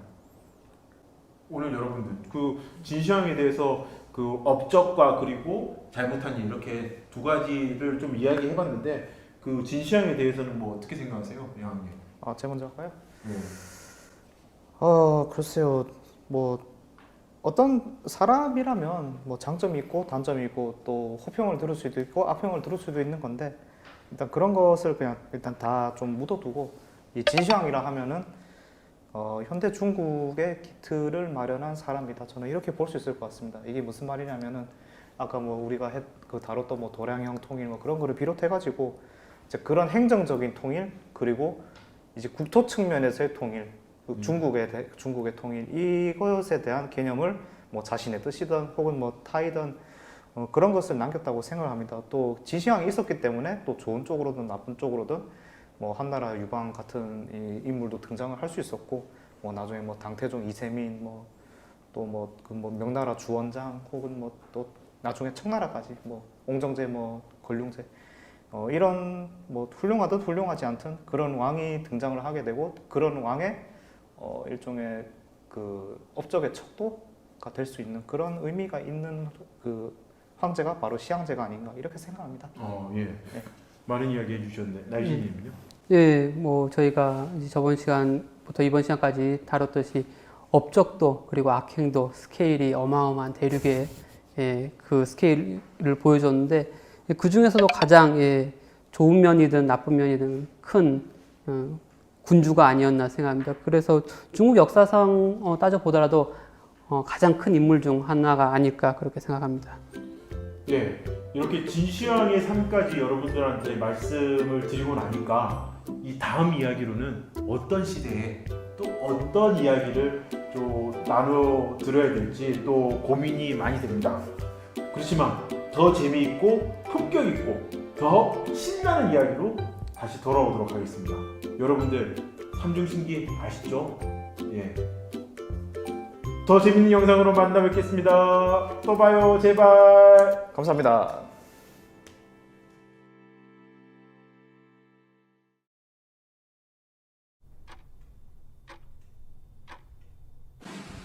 오늘 여러분들 그 진시황에 대해서 그 업적과 그리고 잘못한 일 이렇게 두 가지를 좀 이야기해봤는데 그 진시황에 대해서는 뭐 어떻게 생각하세요, 양님? 제가 먼저 할까요? 네. 글쎄요. 뭐 어떤 사람이라면 뭐 장점이 있고 단점이 있고 또 호평을 들을 수도 있고 악평을 들을 수도 있는 건데, 일단 그런 것을 그냥 일단 다 좀 묻어두고 이 진시황이라 하면은 현대 중국의 기틀을 마련한 사람이다. 저는 이렇게 볼 수 있을 것 같습니다. 이게 무슨 말이냐면은 아까 뭐 우리가 다뤘던 뭐 도량형 통일 뭐 그런 거를 비롯해가지고 이제 그런 행정적인 통일, 그리고 이제 국토 측면에서의 통일, 중국의 통일, 이것에 대한 개념을 뭐 자신의 뜻이든 혹은 뭐 타이든 그런 것을 남겼다고 생각합니다. 또 진시황이 있었기 때문에 또 좋은 쪽으로든 나쁜 쪽으로든 뭐 한나라 유방 같은 이 인물도 등장을 할 수 있었고, 뭐 나중에 뭐 당태종 이세민, 뭐 또 뭐 그 뭐 명나라 주원장, 혹은 뭐 또 나중에 청나라까지 뭐 옹정제, 뭐 걸륭제, 이런 뭐 훌륭하든 훌륭하지 않든 그런 왕이 등장을 하게 되고, 그런 왕의 일종의 그 업적의 척도가 될 수 있는 그런 의미가 있는 그 황제가 바로 시황제가 아닌가 이렇게 생각합니다. 예. 네. 많은 이야기 해주셨는데 날씨님은요? 예, 뭐 저희가 이제 저번 시간부터 이번 시간까지 다뤘듯이 업적도 그리고 악행도 스케일이 어마어마한 대륙의 그 스케일을 보여줬는데, 그 중에서도 가장 좋은 면이든 나쁜 면이든 큰 군주가 아니었나 생각합니다. 그래서 중국 역사상 따져보더라도 가장 큰 인물 중 하나가 아닐까 그렇게 생각합니다. 네, 이렇게 진시황의 삶까지 여러분들한테 말씀을 드리고 나니까 이 다음 이야기로는 어떤 시대에 또 어떤 이야기를 좀 나눠 드려야 될지 또 고민이 많이 됩니다. 그렇지만 더 재미있고 품격 있고 더 더 신나는 이야기로 다시 돌아오도록 하겠습니다. 여러분들 삼중신기 아시죠? 예. 더 재밌는 영상으로 만나 뵙겠습니다. 또 봐요, 제발. 감사합니다.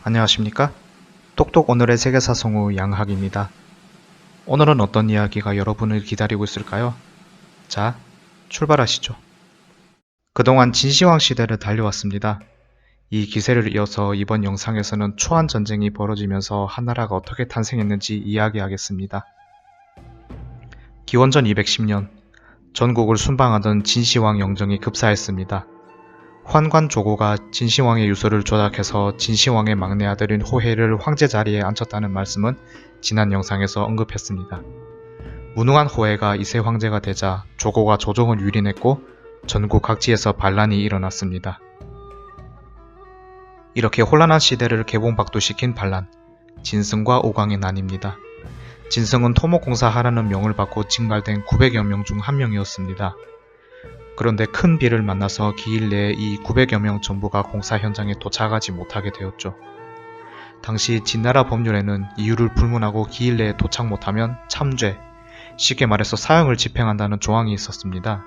안녕하십니까? 똑똑 오늘의 세계사 성우 양학입니다. 오늘은 어떤 이야기가 여러분을 기다리고 있을까요? 자, 출발하시죠. 그동안 진시황 시대를 달려왔습니다. 이 기세를 이어서 이번 영상에서는 초안 전쟁이 벌어지면서 한나라가 어떻게 탄생했는지 이야기하겠습니다. 기원전 210년, 전국을 순방하던 진시황 영정이 급사했습니다. 환관 조고가 진시황의 유서를 조작해서 진시황의 막내 아들인 호해를 황제 자리에 앉혔다는 말씀은 지난 영상에서 언급했습니다. 무능한 호해가 이세 황제가 되자 조고가 조정을 유린했고 전국 각지에서 반란이 일어났습니다. 이렇게 혼란한 시대를 개봉박두시킨 반란, 진승과 오광의 난입니다. 진승은 토목공사하라는 명을 받고 징발된 900여 명 중 한 명이었습니다. 그런데 큰 비를 만나서 기일 내에 이 900여 명 전부가 공사 현장에 도착하지 못하게 되었죠. 당시 진나라 법률에는 이유를 불문하고 기일 내에 도착 못하면 참죄, 쉽게 말해서 사형을 집행한다는 조항이 있었습니다.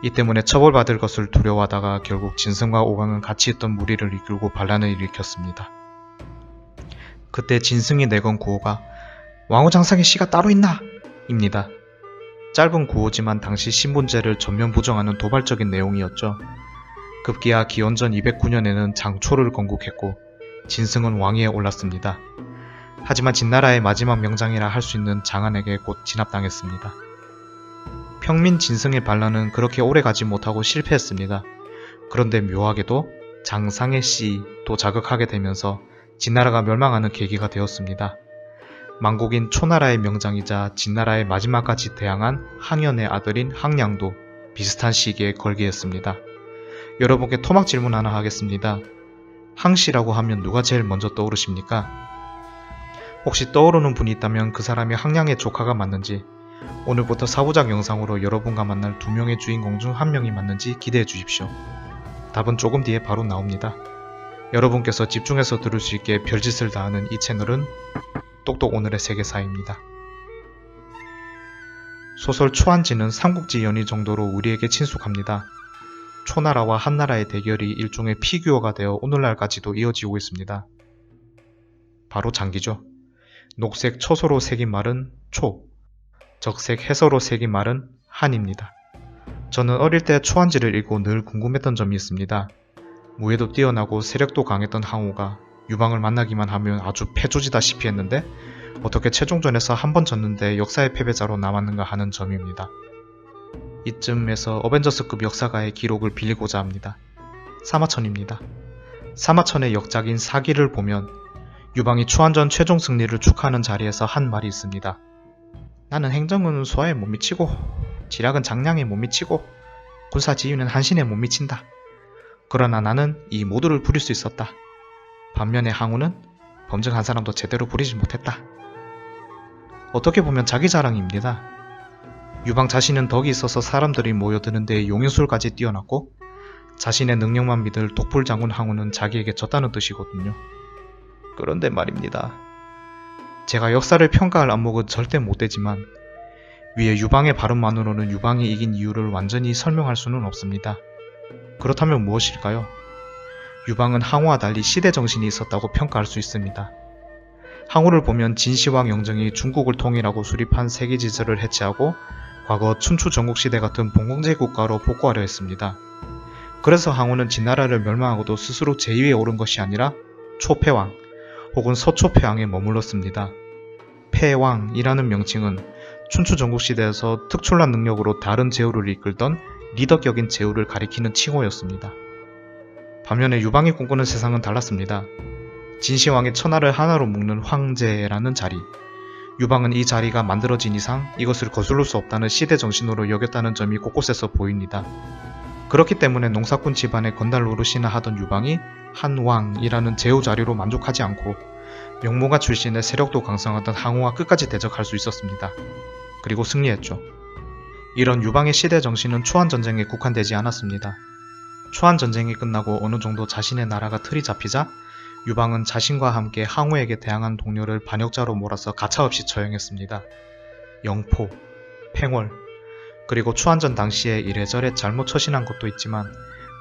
이 때문에 처벌받을 것을 두려워하다가 결국 진승과 오광은 같이 있던 무리를 이끌고 반란을 일으켰습니다. 그때 진승이 내건 구호가 왕후장상의 시가 따로 있나? 입니다. 짧은 구호지만 당시 신분제를 전면 부정하는 도발적인 내용이었죠. 급기야 기원전 209년에는 장초를 건국했고 진승은 왕위에 올랐습니다. 하지만 진나라의 마지막 명장이라 할 수 있는 장안에게 곧 진압당했습니다. 평민 진승의 반란은 그렇게 오래 가지 못하고 실패했습니다. 그런데 묘하게도 장상의 씨도 자극하게 되면서 진나라가 멸망하는 계기가 되었습니다. 망국인 초나라의 명장이자 진나라의 마지막까지 대항한 항연의 아들인 항량도 비슷한 시기에 걸기했습니다. 여러분께 토막 질문 하나 하겠습니다. 항씨라고 하면 누가 제일 먼저 떠오르십니까? 혹시 떠오르는 분이 있다면 그 사람이 항량의 조카가 맞는지, 오늘부터 4부작 영상으로 여러분과 만날 2명의 주인공 중 1명이 맞는지 기대해 주십시오. 답은 조금 뒤에 바로 나옵니다. 여러분께서 집중해서 들을 수 있게 별짓을 다하는 이 채널은 똑똑 오늘의 세계사입니다. 소설 초안지는 삼국지 연의 정도로 우리에게 친숙합니다. 초나라와 한나라의 대결이 일종의 피규어가 되어 오늘날까지도 이어지고 있습니다. 바로 장기죠. 녹색 처소로 새긴 말은 초, 적색 해서로 새긴 말은 한입니다. 저는 어릴 때 초안지를 읽고 늘 궁금했던 점이 있습니다. 무예도 뛰어나고 세력도 강했던 항우가 유방을 만나기만 하면 아주 패조지다시피 했는데 어떻게 최종전에서 한 번 졌는데 역사의 패배자로 남았는가 하는 점입니다. 이쯤에서 어벤져스급 역사가의 기록을 빌리고자 합니다. 사마천입니다. 사마천의 역작인 사기를 보면 유방이 초안전 최종 승리를 축하하는 자리에서 한 말이 있습니다. 나는 행정은 소아에 못 미치고 지략은 장량에 못 미치고 군사 지휘는 한신에 못 미친다. 그러나 나는 이 모두를 부릴 수 있었다. 반면에 항우는 범증 한 사람도 제대로 부리지 못했다. 어떻게 보면 자기 자랑입니다. 유방 자신은 덕이 있어서 사람들이 모여드는데 용인술까지 뛰어났고 자신의 능력만 믿을 독불장군 항우는 자기에게 졌다는 뜻이거든요. 그런데 말입니다. 제가 역사를 평가할 안목은 절대 못되지만 위에 유방의 발언만으로는 유방이 이긴 이유를 완전히 설명할 수는 없습니다. 그렇다면 무엇일까요? 유방은 항우와 달리 시대정신이 있었다고 평가할 수 있습니다. 항우를 보면 진시황 영정이 중국을 통일하고 수립한 세계질서를 해체하고 과거 춘추 전국시대 같은 봉건제 국가로 복구하려 했습니다. 그래서 항우는 진나라를 멸망하고도 스스로 제2에 오른 것이 아니라 초패왕 혹은 서초패왕에 머물렀습니다. 패왕이라는 명칭은 춘추 전국시대에서 특출난 능력으로 다른 제후를 이끌던 리더격인 제후를 가리키는 칭호였습니다. 반면에 유방이 꿈꾸는 세상은 달랐습니다. 진시황의 천하를 하나로 묶는 황제라는 자리. 유방은 이 자리가 만들어진 이상 이것을 거슬릴 수 없다는 시대 정신으로 여겼다는 점이 곳곳에서 보입니다. 그렇기 때문에 농사꾼 집안의 건달 노릇이나 하던 유방이 한왕이라는 제후 자리로 만족하지 않고 명모가 출신의 세력도 강성하던 항우와 끝까지 대적할 수 있었습니다. 그리고 승리했죠. 이런 유방의 시대 정신은 초안전쟁에 국한되지 않았습니다. 초안전쟁이 끝나고 어느 정도 자신의 나라가 틀이 잡히자 유방은 자신과 함께 항우에게 대항한 동료를 반역자로 몰아서 가차없이 처형했습니다. 영포, 팽월, 그리고 초안전 당시에 이래저래 잘못 처신한 것도 있지만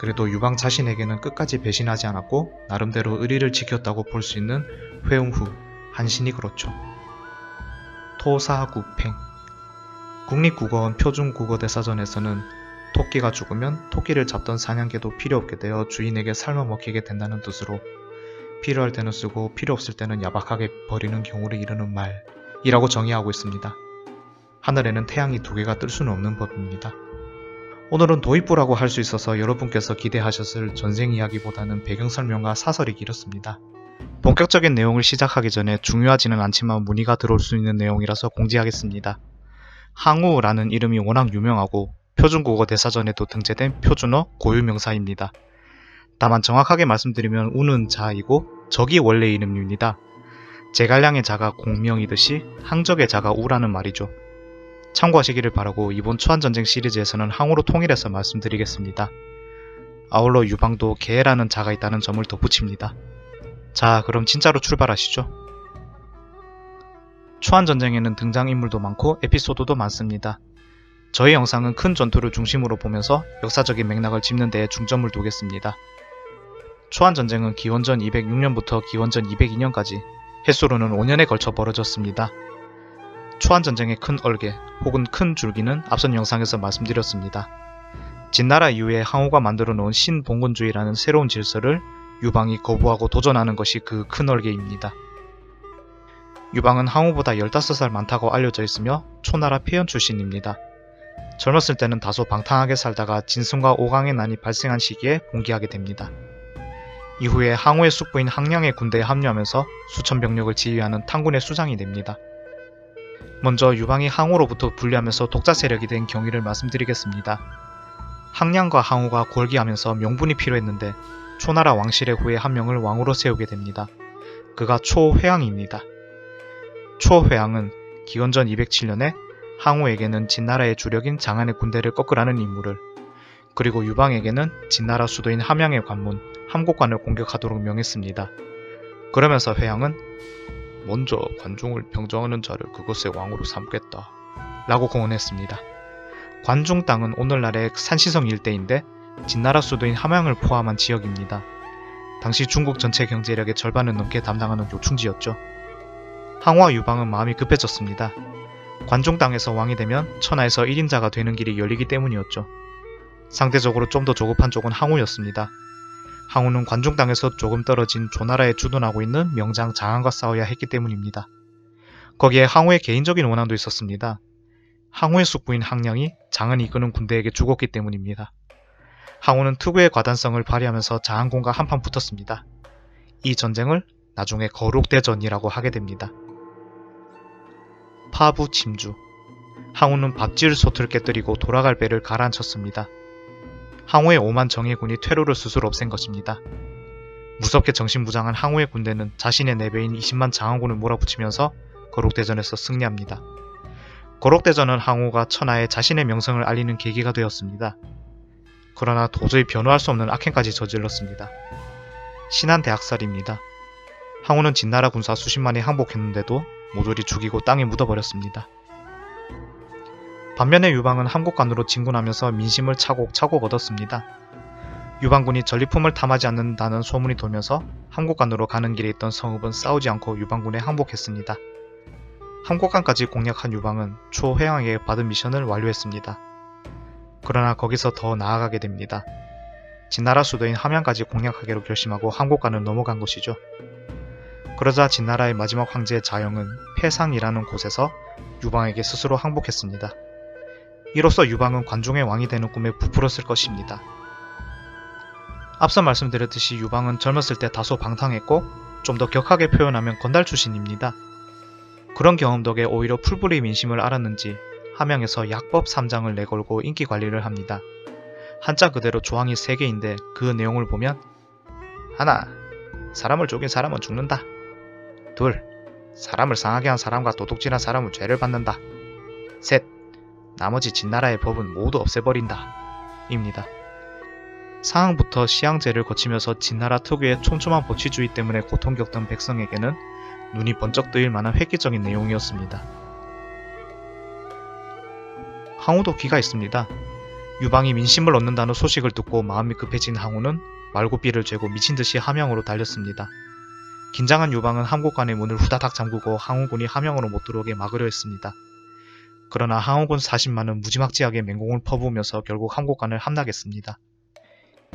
그래도 유방 자신에게는 끝까지 배신하지 않았고 나름대로 의리를 지켰다고 볼 수 있는 회웅후, 한신이 그렇죠. 토사구팽 국립국어원 표준국어대사전에서는 토끼가 죽으면 토끼를 잡던 사냥개도 필요 없게 되어 주인에게 삶아 먹히게 된다는 뜻으로 필요할 때는 쓰고 필요 없을 때는 야박하게 버리는 경우를 이르는 말이라고 정의하고 있습니다. 하늘에는 태양이 두 개가 뜰 수는 없는 법입니다. 오늘은 도입부라고 할 수 있어서 여러분께서 기대하셨을 전생 이야기보다는 배경 설명과 사설이 길었습니다. 본격적인 내용을 시작하기 전에 중요하지는 않지만 문의가 들어올 수 있는 내용이라서 공지하겠습니다. 항우라는 이름이 워낙 유명하고 표준국어 대사전에도 등재된 표준어 고유명사입니다. 다만 정확하게 말씀드리면 우는 자이고 적이 원래 이름입니다. 제갈량의 자가 공명이듯이 항적의 자가 우라는 말이죠. 참고하시기를 바라고 이번 초안전쟁 시리즈에서는 항우로 통일해서 말씀드리겠습니다. 아울러 유방도 개라는 자가 있다는 점을 덧붙입니다. 자, 그럼 진짜로 출발하시죠. 초안전쟁에는 등장인물도 많고 에피소드도 많습니다. 저희 영상은 큰 전투를 중심으로 보면서 역사적인 맥락을 짚는 데에 중점을 두겠습니다. 초안전쟁은 기원전 206년부터 기원전 202년까지 횟수로는 5년에 걸쳐 벌어졌습니다. 초안전쟁의 큰 얼개 혹은 큰 줄기는 앞선 영상에서 말씀드렸습니다. 진나라 이후에 항우가 만들어 놓은 신봉건주의라는 새로운 질서를 유방이 거부하고 도전하는 것이 그 큰 얼개입니다. 유방은 항우보다 15살 많다고 알려져 있으며 초나라 폐연 출신입니다. 젊었을 때는 다소 방탕하게 살다가 진승과 오강의 난이 발생한 시기에 봉기하게 됩니다. 이후에 항우의 숙부인 항량의 군대에 합류하면서 수천 병력을 지휘하는 탕군의 수장이 됩니다. 먼저 유방이 항우로부터 분리하면서 독자 세력이 된 경위를 말씀드리겠습니다. 항량과 항우가 골기하면서 명분이 필요했는데 초나라 왕실의 후에 한 명을 왕으로 세우게 됩니다. 그가 초회왕입니다. 초회왕은 기원전 207년에 항우에게는 진나라의 주력인 장안의 군대를 꺾으라는 임무를, 그리고 유방에게는 진나라 수도인 함양의 관문 함곡관을 공격하도록 명했습니다. 그러면서 회왕은 먼저 관중을 평정하는 자를 그것의 왕으로 삼겠다 라고 공언했습니다. 관중 땅은 오늘날의 산시성 일대인데 진나라 수도인 함양을 포함한 지역입니다. 당시 중국 전체 경제력의 절반을 넘게 담당하는 요충지였죠. 항우와 유방은 마음이 급해졌습니다. 관중 땅에서 왕이 되면 천하에서 1인자가 되는 길이 열리기 때문이었죠. 상대적으로 좀 더 조급한 쪽은 항우였습니다. 항우는 관중 땅에서 조금 떨어진 조나라에 주둔하고 있는 명장 장안과 싸워야 했기 때문입니다. 거기에 항우의 개인적인 원한도 있었습니다. 항우의 숙부인 항량이 장안이 이끄는 군대에게 죽었기 때문입니다. 항우는 특유의 과단성을 발휘하면서 장안군과 한판 붙었습니다. 이 전쟁을 나중에 거룩대전이라고 하게 됩니다. 파부 침주. 항우는 밥질 솥을 깨뜨리고 돌아갈 배를 가라앉혔습니다. 항우의 오만 정예군이 퇴로를 스스로 없앤 것입니다. 무섭게 정신무장한 항우의 군대는 자신의 4배인 20만 장안군을 몰아붙이면서 거룩대전에서 승리합니다. 거룩대전은 항우가 천하에 자신의 명성을 알리는 계기가 되었습니다. 그러나 도저히 변호할 수 없는 악행까지 저질렀습니다. 신한대학살입니다. 항우는 진나라 군사 수십만이 항복했는데도 모조리 죽이고 땅에 묻어버렸습니다. 반면에 유방은 함곡관으로 진군하면서 민심을 차곡차곡 얻었습니다. 유방군이 전리품을 탐하지 않는다는 소문이 돌면서 함곡관으로 가는 길에 있던 성읍은 싸우지 않고 유방군에 항복했습니다. 함곡관까지 공략한 유방은 초회왕에게 받은 미션을 완료했습니다. 그러나 거기서 더 나아가게 됩니다. 진나라 수도인 함양까지 공략하기로 결심하고 함곡관을 넘어간 것이죠. 그러자 진나라의 마지막 황제 자영은 폐상이라는 곳에서 유방에게 스스로 항복했습니다. 이로써 유방은 관중의 왕이 되는 꿈에 부풀었을 것입니다. 앞서 말씀드렸듯이 유방은 젊었을 때 다소 방탕했고 좀 더 격하게 표현하면 건달 출신입니다. 그런 경험 덕에 오히려 풀뿌리 민심을 알았는지 함양에서 약법 3장을 내걸고 인기 관리를 합니다. 한자 그대로 조항이 3개인데 그 내용을 보면 하나, 사람을 죽인 사람은 죽는다. 둘, 사람을 상하게 한 사람과 도둑질한 사람은 죄를 받는다. 셋, 나머지 진나라의 법은 모두 없애버린다 입니다. 상황부터 시황제를 거치면서 진나라 특유의 촘촘한 법치주의 때문에 고통겪던 백성에게는 눈이 번쩍 뜨일 만한 획기적인 내용이었습니다. 항우도 귀가 있습니다. 유방이 민심을 얻는다는 소식을 듣고 마음이 급해진 항우는 말고삐를 쬐고 미친듯이 함양으로 달렸습니다. 긴장한 유방은 함곡관의 문을 후다닥 잠그고 항우군이 함양으로 못 들어오게 막으려 했습니다. 그러나 항우군 40만은 무지막지하게 맹공을 퍼부으면서 결국 함곡관을 함락했습니다.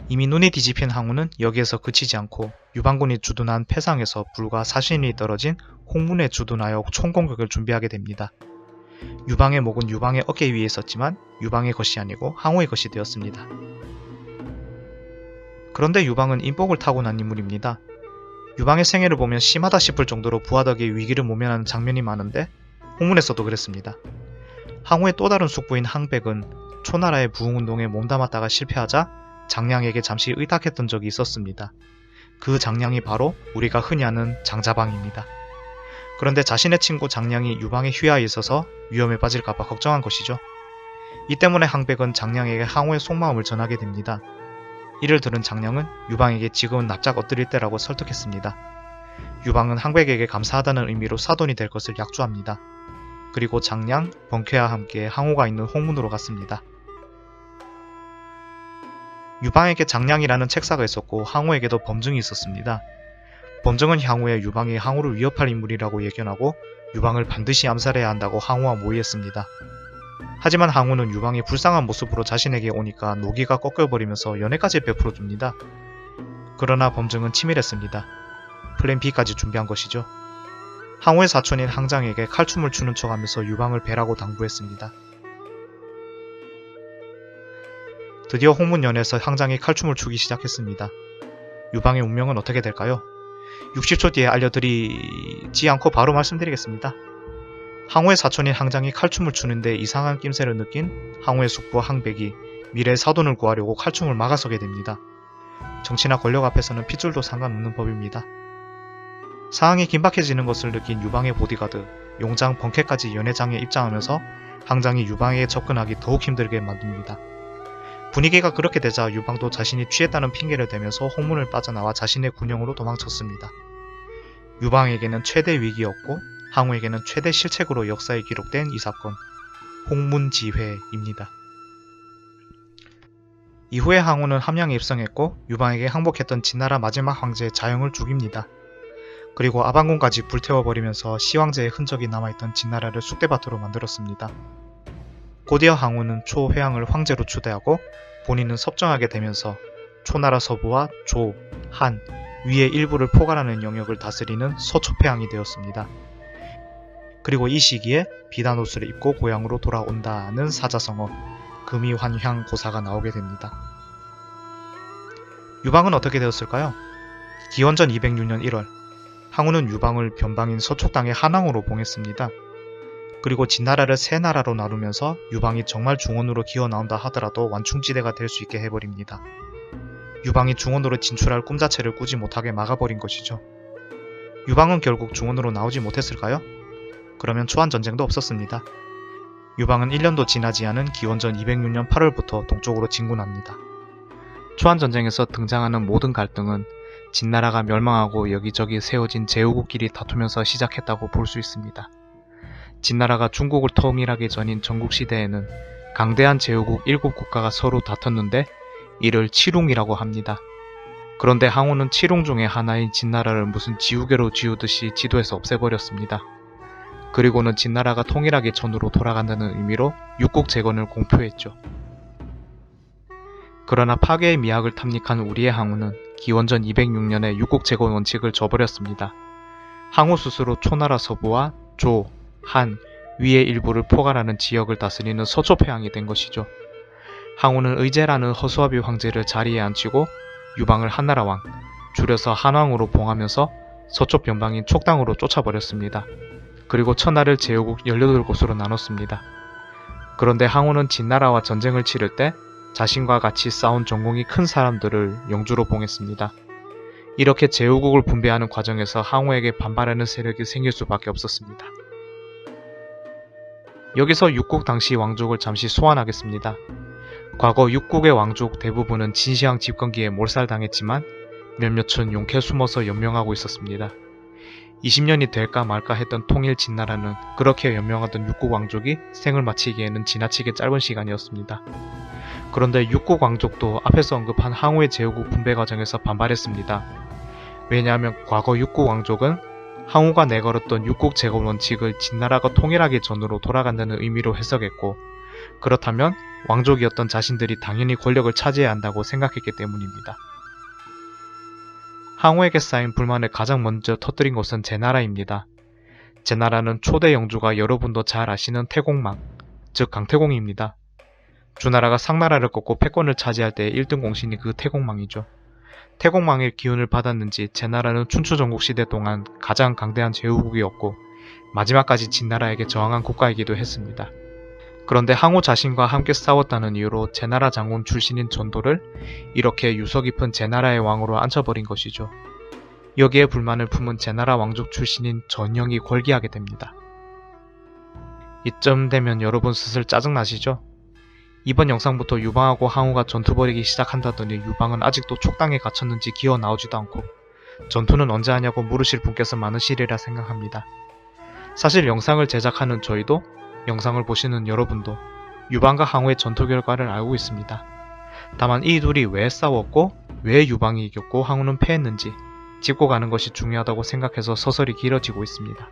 이미 눈에 뒤집힌 항우는 여기에서 그치지 않고 유방군이 주둔한 패상에서 불과 40인이 떨어진 홍문에 주둔하여 총공격을 준비하게 됩니다. 유방의 목은 유방의 어깨 위에 있었지만 유방의 것이 아니고 항우의 것이 되었습니다. 그런데 유방은 인복을 타고난 인물입니다. 유방의 생애를 보면 심하다 싶을 정도로 부하덕의 위기를 모면하는 장면이 많은데 홍문에서도 그랬습니다. 항우의 또 다른 숙부인 항백은 초나라의 부흥운동에 몸담았다가 실패하자 장량에게 잠시 의탁했던 적이 있었습니다. 그 장량이 바로 우리가 흔히 아는 장자방입니다. 그런데 자신의 친구 장량이 유방의 휘하에 있어서 위험에 빠질까봐 걱정한 것이죠. 이 때문에 항백은 장량에게 항우의 속마음을 전하게 됩니다. 이를 들은 장량은 유방에게 지금은 납작 엎드릴 때라고 설득했습니다. 유방은 항백에게 감사하다는 의미로 사돈이 될 것을 약조합니다. 그리고 장량, 번쾌와 함께 항우가 있는 홍문으로 갔습니다. 유방에게 장량이라는 책사가 있었고 항우에게도 범증이 있었습니다. 범증은 향후에 유방이 항우를 위협할 인물이라고 예견하고 유방을 반드시 암살해야 한다고 항우와 모의했습니다. 하지만 항우는 유방이 불쌍한 모습으로 자신에게 오니까 노기가 꺾여버리면서 연애까지 베풀어줍니다. 그러나 범증은 치밀했습니다. 플랜 B까지 준비한 것이죠. 항우의 사촌인 항장에게 칼춤을 추는 척하면서 유방을 베라고 당부했습니다. 드디어 홍문연에서 항장이 칼춤을 추기 시작했습니다. 유방의 운명은 어떻게 될까요? 60초 뒤에 알려드리지 않고 바로 말씀드리겠습니다. 항우의 사촌인 항장이 칼춤을 추는데 이상한 낌새를 느낀 항우의 숙부 항백이 미래의 사돈을 구하려고 칼춤을 막아서게 됩니다. 정치나 권력 앞에서는 핏줄도 상관없는 법입니다. 상황이 긴박해지는 것을 느낀 유방의 보디가드, 용장 번쾌까지 연회장에 입장하면서 항장이 유방에게 접근하기 더욱 힘들게 만듭니다. 분위기가 그렇게 되자 유방도 자신이 취했다는 핑계를 대면서 홍문을 빠져나와 자신의 군영으로 도망쳤습니다. 유방에게는 최대 위기였고 항우에게는 최대 실책으로 역사에 기록된 이 사건, 홍문지회입니다. 이후에 항우는 함양에 입성했고 유방에게 항복했던 진나라 마지막 황제 자영을 죽입니다. 그리고 아방궁까지 불태워버리면서 시황제의 흔적이 남아있던 진나라를 쑥대밭으로 만들었습니다. 곧이어 항우는 초회왕을 황제로 추대하고 본인은 섭정하게 되면서 초나라 서부와 조, 한, 위의 일부를 포괄하는 영역을 다스리는 서초패왕이 되었습니다. 그리고 이 시기에 비단 옷을 입고 고향으로 돌아온다는 사자성어 금이환향 고사가 나오게 됩니다. 유방은 어떻게 되었을까요? 기원전 206년 1월 항우는 유방을 변방인 서초 땅의 한왕으로 봉했습니다. 그리고 진나라를 세 나라로 나누면서 유방이 정말 중원으로 기어나온다 하더라도 완충지대가 될 수 있게 해버립니다. 유방이 중원으로 진출할 꿈 자체를 꾸지 못하게 막아버린 것이죠. 유방은 결국 중원으로 나오지 못했을까요? 그러면 초안전쟁도 없었습니다. 유방은 1년도 지나지 않은 기원전 206년 8월부터 동쪽으로 진군합니다. 초안전쟁에서 등장하는 모든 갈등은 진나라가 멸망하고 여기저기 세워진 제후국끼리 다투면서 시작했다고 볼 수 있습니다. 진나라가 중국을 통일하기 전인 전국시대에는 강대한 제후국 7국가가 서로 다퉜는데 이를 칠웅이라고 합니다. 그런데 항우는 칠웅 중의 하나인 진나라를 무슨 지우개로 지우듯이 지도에서 없애버렸습니다. 그리고는 진나라가 통일하기 전으로 돌아간다는 의미로 육국 재건을 공표했죠. 그러나 파괴의 미학을 탐닉한 우리의 항우는 기원전 206년에 육국 재건 원칙을 저버렸습니다. 항우 스스로 초나라 서부와 조, 한, 위의 일부를 포괄하는 지역을 다스리는 서초패왕이 된 것이죠. 항우는 의제라는 허수아비 황제를 자리에 앉히고 유방을 한나라왕, 줄여서 한왕으로 봉하면서 서쪽 변방인 촉당으로 쫓아버렸습니다. 그리고 천하를 제후국 18곳으로 나눴습니다. 그런데 항우는 진나라와 전쟁을 치를 때 자신과 같이 싸운 전공이 큰 사람들을 영주로 봉했습니다. 이렇게 제후국을 분배하는 과정에서 항우에게 반발하는 세력이 생길 수밖에 없었습니다. 여기서 육국 당시 왕족을 잠시 소환하겠습니다. 과거 육국의 왕족 대부분은 진시황 집권기에 몰살당했지만 몇몇은 용케 숨어서 연명하고 있었습니다. 20년이 될까 말까 했던 통일 진나라는 그렇게 연명하던 육국 왕족이 생을 마치기에는 지나치게 짧은 시간이었습니다. 그런데 육국 왕족도 앞에서 언급한 항우의 제후국 분배 과정에서 반발했습니다. 왜냐하면 과거 육국 왕족은 항우가 내걸었던 육국 제국 원칙을 진나라가 통일하기 전으로 돌아간다는 의미로 해석했고, 그렇다면 왕족이었던 자신들이 당연히 권력을 차지해야 한다고 생각했기 때문입니다. 항우에게 쌓인 불만을 가장 먼저 터뜨린 곳은 제나라입니다. 제나라는 초대 영주가 여러분도 잘 아시는 태공망, 즉 강태공입니다. 주나라가 상나라를 꺾고 패권을 차지할 때 1등 공신이 그 태공망이죠. 태공망의 기운을 받았는지 제나라는 춘추 전국시대 동안 가장 강대한 제후국이었고 마지막까지 진나라에게 저항한 국가이기도 했습니다. 그런데 항우 자신과 함께 싸웠다는 이유로 제나라 장군 출신인 전도를 이렇게 유서 깊은 제나라의 왕으로 앉혀버린 것이죠. 여기에 불만을 품은 제나라 왕족 출신인 전영이 궐기하게 됩니다. 이쯤 되면 여러분 슬슬 짜증나시죠? 이번 영상부터 유방하고 항우가 전투 벌이기 시작한다더니 유방은 아직도 촉당에 갇혔는지 기어 나오지도 않고 전투는 언제 하냐고 물으실 분께서 많으시리라 생각합니다. 사실 영상을 제작하는 저희도 영상을 보시는 여러분도 유방과 항우의 전투 결과를 알고 있습니다. 다만 이 둘이 왜 싸웠고 왜 유방이 이겼고 항우는 패했는지 짚고 가는 것이 중요하다고 생각해서 서서히 길어지고 있습니다.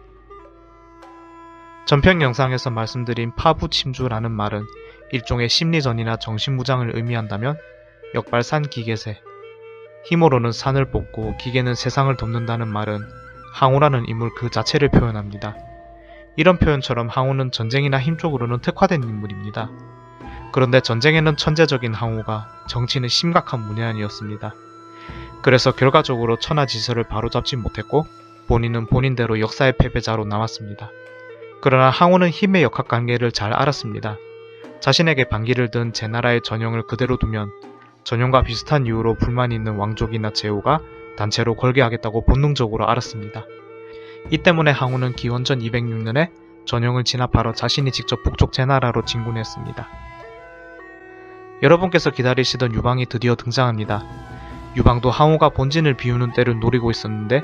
전편 영상에서 말씀드린 파부침주라는 말은 일종의 심리전이나 정신무장을 의미한다면 역발산 기계세, 힘으로는 산을 뽑고 기계는 세상을 돕는다는 말은 항우라는 인물 그 자체를 표현합니다. 이런 표현처럼 항우는 전쟁이나 힘 쪽으로는 특화된 인물입니다. 그런데 전쟁에는 천재적인 항우가 정치는 심각한 문외한이었습니다. 그래서 결과적으로 천하지서를 바로잡지 못했고 본인은 본인대로 역사의 패배자로 남았습니다. 그러나 항우는 힘의 역학관계를 잘 알았습니다. 자신에게 반기를 든 제나라의 전형을 그대로 두면 전형과 비슷한 이유로 불만이 있는 왕족이나 제후가 단체로 걸게하겠다고 본능적으로 알았습니다. 이 때문에 항우는 기원전 206년에 전형을 진압하러 자신이 직접 북쪽 제나라로 진군했습니다. 여러분께서 기다리시던 유방이 드디어 등장합니다. 유방도 항우가 본진을 비우는 때를 노리고 있었는데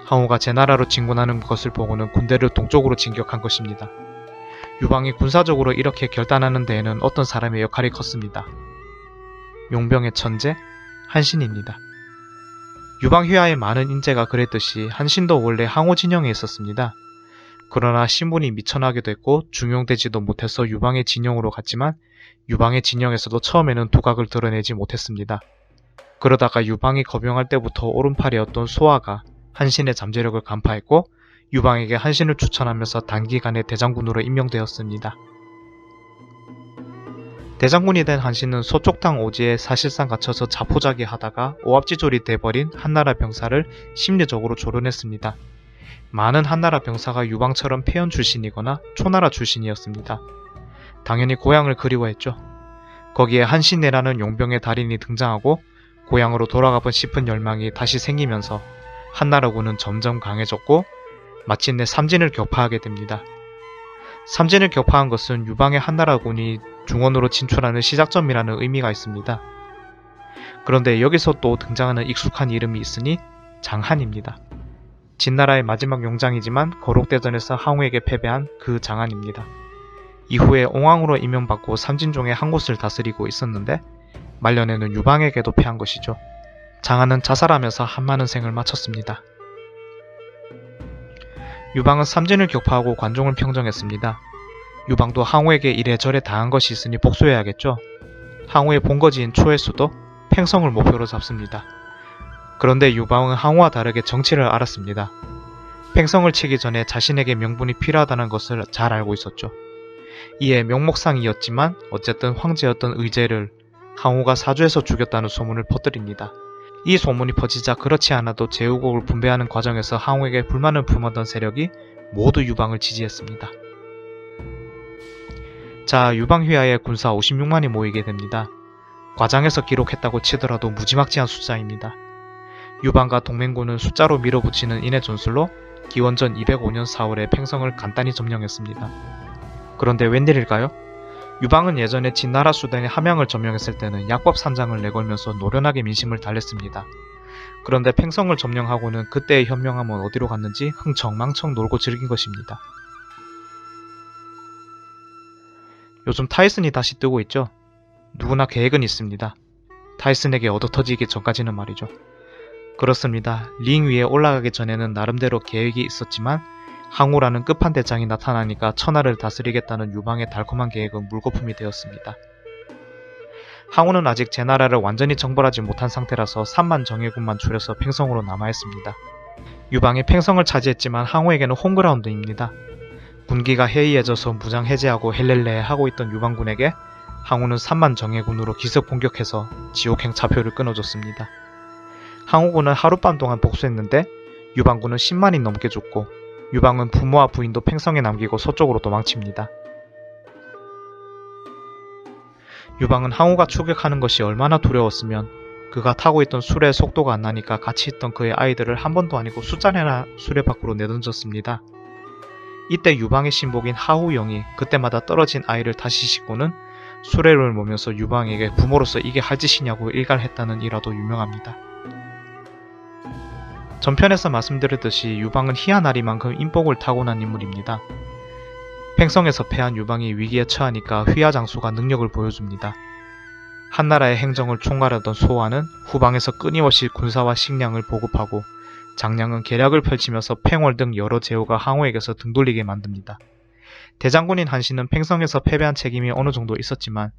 항우가 제나라로 진군하는 것을 보고는 군대를 동쪽으로 진격한 것입니다. 유방이 군사적으로 이렇게 결단하는 데에는 어떤 사람의 역할이 컸습니다. 용병의 천재 한신입니다. 유방 휘하의 많은 인재가 그랬듯이 한신도 원래 항우 진영에 있었습니다. 그러나 신분이 미천하기도 했고 중용되지도 못해서 유방의 진영으로 갔지만 유방의 진영에서도 처음에는 두각을 드러내지 못했습니다. 그러다가 유방이 거병할 때부터 오른팔이었던 소아가 한신의 잠재력을 간파했고 유방에게 한신을 추천하면서 단기간에 대장군으로 임명되었습니다. 대장군이 된 한신은 서쪽당 오지에 사실상 갇혀서 자포자기하다가 오합지졸이 돼버린 한나라 병사를 심리적으로 조련했습니다. 많은 한나라 병사가 유방처럼 폐연 출신이거나 초나라 출신이었습니다. 당연히 고향을 그리워했죠. 거기에 한신이라는 용병의 달인이 등장하고 고향으로 돌아가고 싶은 열망이 다시 생기면서 한나라군은 점점 강해졌고 마침내 삼진을 격파하게 됩니다. 삼진을 격파한 것은 유방의 한나라군이 중원으로 진출하는 시작점이라는 의미가 있습니다. 그런데 여기서 또 등장하는 익숙한 이름이 있으니 장한입니다. 진나라의 마지막 용장이지만 거록대전에서 항우에게 패배한 그 장한입니다. 이후에 옹왕으로 임명받고 삼진종의 한 곳을 다스리고 있었는데 말년에는 유방에게도 패한 것이죠. 장한은 자살하면서 한많은 생을 마쳤습니다. 유방은 삼진을 격파하고 관종을 평정했습니다. 유방도 항우에게 이래저래 당한 것이 있으니 복수해야겠죠. 항우의 본거지인 초해수도 팽성을 목표로 잡습니다. 그런데 유방은 항우와 다르게 정치를 알았습니다. 팽성을 치기 전에 자신에게 명분이 필요하다는 것을 잘 알고 있었죠. 이에 명목상이었지만 어쨌든 황제였던 의제를 항우가 사주에서 죽였다는 소문을 퍼뜨립니다. 이 소문이 퍼지자 그렇지 않아도 제후국을 분배하는 과정에서 항우에게 불만을 품었던 세력이 모두 유방을 지지했습니다. 자, 유방 휘하에 군사 56만이 모이게 됩니다. 과장에서 기록했다고 치더라도 무지막지한 숫자입니다. 유방과 동맹군은 숫자로 밀어붙이는 인해 전술로 기원전 205년 4월에 팽성을 간단히 점령했습니다. 그런데 웬일일까요? 유방은 예전에 진나라 수단의 함양을 점령했을 때는 약법 산장을 내걸면서 노련하게 민심을 달랬습니다. 그런데 팽성을 점령하고는 그때의 현명함은 어디로 갔는지 흥청망청 놀고 즐긴 것입니다. 요즘 타이슨이 다시 뜨고 있죠. 누구나 계획은 있습니다. 타이슨에게 얻어터지기 전까지는 말이죠. 그렇습니다. 링 위에 올라가기 전에는 나름대로 계획이 있었지만 항우라는 끝판대장이 나타나니까 천하를 다스리겠다는 유방의 달콤한 계획은 물거품이 되었습니다. 항우는 아직 제나라를 완전히 정벌하지 못한 상태라서 3만 정예군만 추려서 팽성으로 남아있습니다. 유방이 팽성을 차지했지만 항우에게는 홈그라운드입니다. 군기가 해이해져서 무장 해제하고 헬렐레 하고 있던 유방군에게 항우는 3만 정예군으로 기습 공격해서 지옥행 차표를 끊어줬습니다. 항우군은 하룻밤 동안 복수했는데 유방군은 10만이 넘게 죽고 유방은 부모와 부인도 팽성에 남기고 서쪽으로 도망칩니다. 유방은 항우가 추격하는 것이 얼마나 두려웠으면 그가 타고 있던 수레의 속도가 안 나니까 같이 있던 그의 아이들을 한 번도 아니고 숫자내나 수레 밖으로 내던졌습니다. 이때 유방의 신복인 하우영이 그때마다 떨어진 아이를 다시 싣고는 수레를 모면서 유방에게 부모로서 이게 할 짓이냐고 일갈했다는 일화도 유명합니다. 전편에서 말씀드렸듯이 유방은 희한하리만큼 인복을 타고난 인물입니다. 팽성에서 패한 유방이 위기에 처하니까 휘하장수가 능력을 보여줍니다. 한나라의 행정을 총괄하던 소환은 후방에서 끊임없이 군사와 식량을 보급하고 장량은 계략을 펼치면서 팽월 등 여러 제후가 항우에게서 등 돌리게 만듭니다. 대장군인 한신은 팽성에서 패배한 책임이 어느 정도 있었지만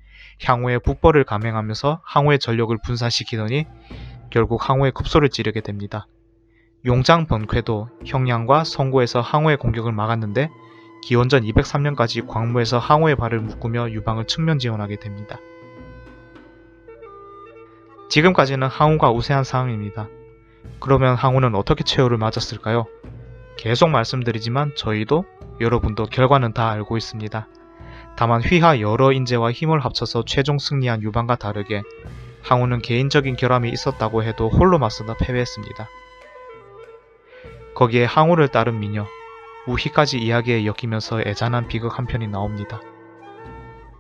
향후의 북벌을 감행하면서 항우의 전력을 분산시키더니 결국 항우의 급소를 찌르게 됩니다. 용장 번쾌도 형량과 성구에서 항우의 공격을 막았는데 기원전 203년까지 광무에서 항우의 발을 묶으며 유방을 측면 지원하게 됩니다. 지금까지는 항우가 우세한 상황입니다. 그러면 항우는 어떻게 최후를 맞았을까요? 계속 말씀드리지만 저희도 여러분도 결과는 다 알고 있습니다. 다만 휘하 여러 인재와 힘을 합쳐서 최종 승리한 유방과 다르게 항우는 개인적인 결함이 있었다고 해도 홀로 맞서다 패배했습니다. 거기에 항우를 따른 미녀 우희까지 이야기에 엮이면서 애잔한 비극 한 편이 나옵니다.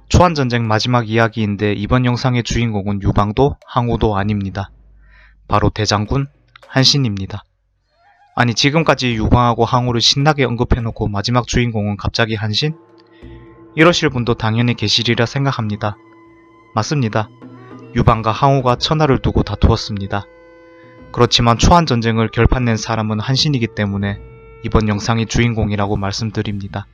초안전쟁 마지막 이야기인데 이번 영상의 주인공은 유방도 항우도 아닙니다. 바로 대장군 한신입니다. 아니 지금까지 유방하고 항우를 신나게 언급해놓고 마지막 주인공은 갑자기 한신? 이러실 분도 당연히 계시리라 생각합니다. 맞습니다. 유방과 항우가 천하를 두고 다투었습니다. 그렇지만 초안전쟁을 결판낸 사람은 한신이기 때문에 이번 영상의 주인공이라고 말씀드립니다.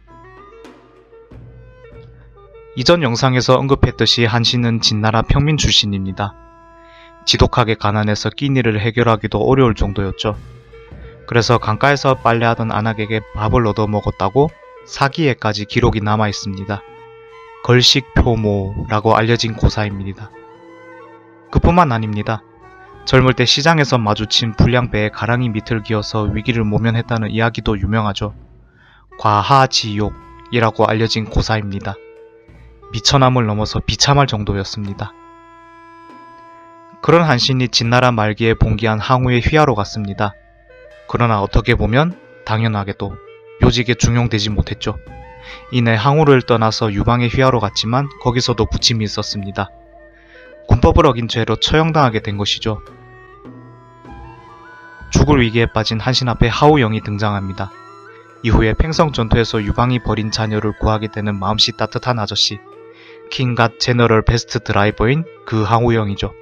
이전 영상에서 언급했듯이 한신은 진나라 평민 출신입니다. 지독하게 가난해서 끼니를 해결하기도 어려울 정도였죠. 그래서 강가에서 빨래하던 안악에게 밥을 얻어먹었다고 사기에까지 기록이 남아있습니다. 걸식표모라고 알려진 고사입니다. 그뿐만 아닙니다. 젊을 때 시장에서 마주친 불량배에 가랑이 밑을 기어서 위기를 모면했다는 이야기도 유명하죠. 과하지욕이라고 알려진 고사입니다. 미천함을 넘어서 비참할 정도였습니다. 그런 한신이 진나라 말기에 봉기한 항우의 휘하로 갔습니다. 그러나 어떻게 보면 당연하게도 요직에 중용되지 못했죠. 이내 항우를 떠나서 유방의 휘하로 갔지만 거기서도 부침이 있었습니다. 군법을 어긴 죄로 처형당하게 된 것이죠. 죽을 위기에 빠진 한신 앞에 하우영이 등장합니다. 이후에 팽성 전투에서 유방이 버린 자녀를 구하게 되는 마음씨 따뜻한 아저씨, 킹갓 제너럴 베스트 드라이버인 그 하우영이죠.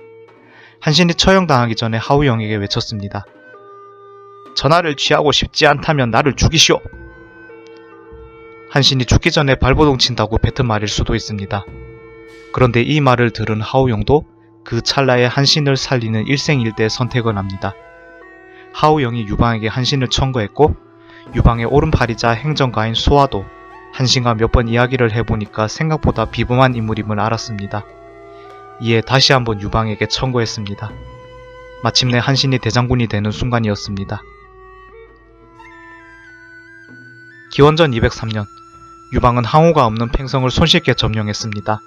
한신이 처형당하기 전에 하우영에게 외쳤습니다. 전하를 취하고 싶지 않다면 나를 죽이시오. 한신이 죽기 전에 발버둥 친다고 뱉은 말일 수도 있습니다. 그런데 이 말을 들은 하우영도 그 찰나에 한신을 살리는 일생일대 선택을 합니다. 하우영이 유방에게 한신을 청구했고 유방의 오른팔이자 행정가인 소아도 한신과 몇 번 이야기를 해보니까 생각보다 비범한 인물임을 알았습니다. 이에 다시 한번 유방에게 청구했습니다. 마침내 한신이 대장군이 되는 순간이었습니다. 기원전 203년 유방은 항우가 없는 팽성을 손쉽게 점령했습니다.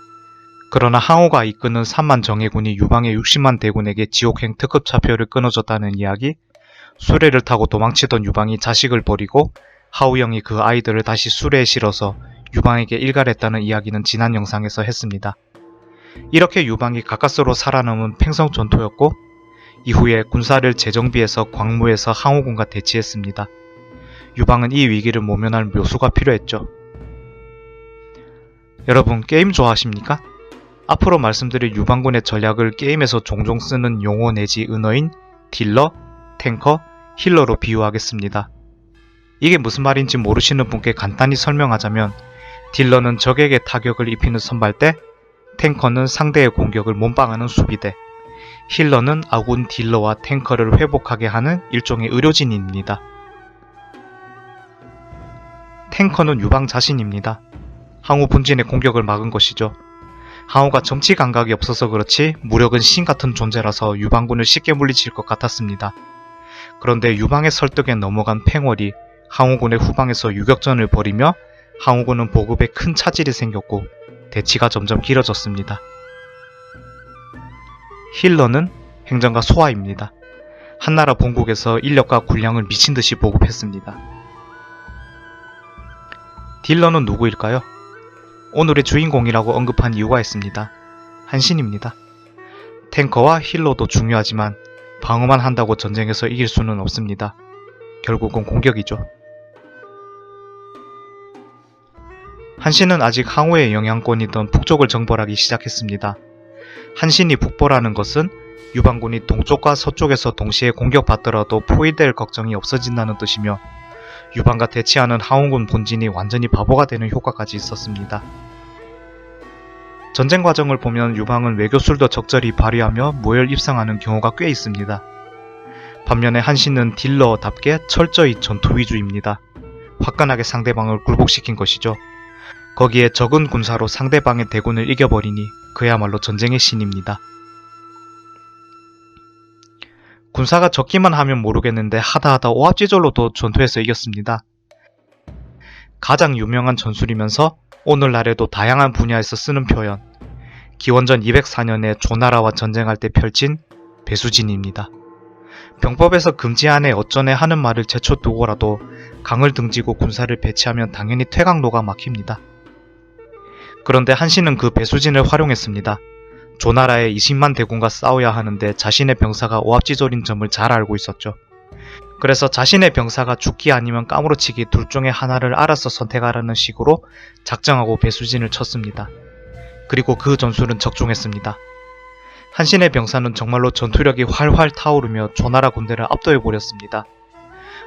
그러나 항우가 이끄는 3만 정예군이 유방의 60만 대군에게 지옥행 특급 차표를 끊어줬다는 이야기, 수레를 타고 도망치던 유방이 자식을 버리고 하우영이 그 아이들을 다시 수레에 실어서 유방에게 일갈했다는 이야기는 지난 영상에서 했습니다. 이렇게 유방이 가까스로 살아남은 팽성 전투였고 이후에 군사를 재정비해서 광무에서 항우군과 대치했습니다. 유방은 이 위기를 모면할 묘수가 필요했죠. 여러분 게임 좋아하십니까? 앞으로 말씀드릴 유방군의 전략을 게임에서 종종 쓰는 용어 내지 은어인 딜러, 탱커, 힐러로 비유하겠습니다. 이게 무슨 말인지 모르시는 분께 간단히 설명하자면 딜러는 적에게 타격을 입히는 선발대, 탱커는 상대의 공격을 몸빵하는 수비대, 힐러는 아군 딜러와 탱커를 회복하게 하는 일종의 의료진입니다. 탱커는 유방 자신입니다. 항우 본진의 공격을 막은 것이죠. 항우가 정치 감각이 없어서 그렇지 무력은 신 같은 존재라서 유방군을 쉽게 물리칠 것 같았습니다. 그런데 유방의 설득에 넘어간 팽월이 항우군의 후방에서 유격전을 벌이며 항우군은 보급에 큰 차질이 생겼고 대치가 점점 길어졌습니다. 힐러는 행정가 소아입니다. 한나라 본국에서 인력과 군량을 미친듯이 보급했습니다. 딜러는 누구일까요? 오늘의 주인공이라고 언급한 이유가 있습니다. 한신입니다. 탱커와 힐러도 중요하지만 방어만 한다고 전쟁에서 이길 수는 없습니다. 결국은 공격이죠. 한신은 아직 항우의 영향권이던 북쪽을 정벌하기 시작했습니다. 한신이 북벌하는 것은 유방군이 동쪽과 서쪽에서 동시에 공격받더라도 포위될 걱정이 없어진다는 뜻이며 유방과 대치하는 항우군 본진이 완전히 바보가 되는 효과까지 있었습니다. 전쟁 과정을 보면 유방은 외교술도 적절히 발휘하며 모혈 입상하는 경우가 꽤 있습니다. 반면에 한신은 딜러답게 철저히 전투 위주입니다. 화끈하게 상대방을 굴복시킨 것이죠. 거기에 적은 군사로 상대방의 대군을 이겨버리니 그야말로 전쟁의 신입니다. 군사가 적기만 하면 모르겠는데 하다하다 오합지졸로도 전투에서 이겼습니다. 가장 유명한 전술이면서 오늘날에도 다양한 분야에서 쓰는 표현, 기원전 204년에 조나라와 전쟁할 때 펼친 배수진입니다. 병법에서 금지하네 어쩌네 하는 말을 제쳐두고라도 강을 등지고 군사를 배치하면 당연히 퇴강로가 막힙니다. 그런데 한신은 그 배수진을 활용했습니다. 조나라의 20만 대군과 싸워야 하는데 자신의 병사가 오합지졸인 점을 잘 알고 있었죠. 그래서 자신의 병사가 죽기 아니면 까무러치기 둘 중에 하나를 알아서 선택하라는 식으로 작정하고 배수진을 쳤습니다. 그리고 그 전술은 적중했습니다. 한신의 병사는 정말로 전투력이 활활 타오르며 조나라 군대를 압도해버렸습니다.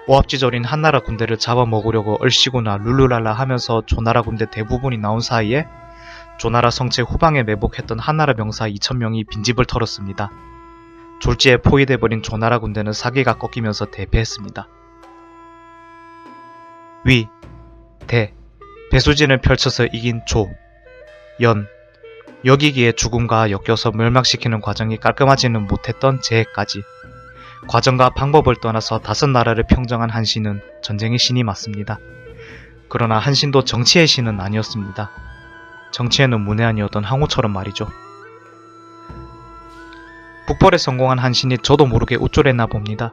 오합지졸인 한나라 군대를 잡아먹으려고 얼씨구나 룰루랄라 하면서 조나라 군대 대부분이 나온 사이에 조나라 성체 후방에 매복했던 한나라 병사 2000명이 빈집을 털었습니다. 졸지에 포위돼버린 조나라 군대는 사기가 꺾이면서 대패했습니다. 위, 대, 배수진을 펼쳐서 이긴 조, 연, 여기기에 죽음과 엮여서 멸망시키는 과정이 깔끔하지는 못했던 재해까지 과정과 방법을 떠나서 5나라를 평정한 한신은 전쟁의 신이 맞습니다. 그러나 한신도 정치의 신은 아니었습니다. 정치에는 문외한이었던 항우처럼 말이죠. 북벌에 성공한 한신이 저도 모르게 우쭐했나 봅니다.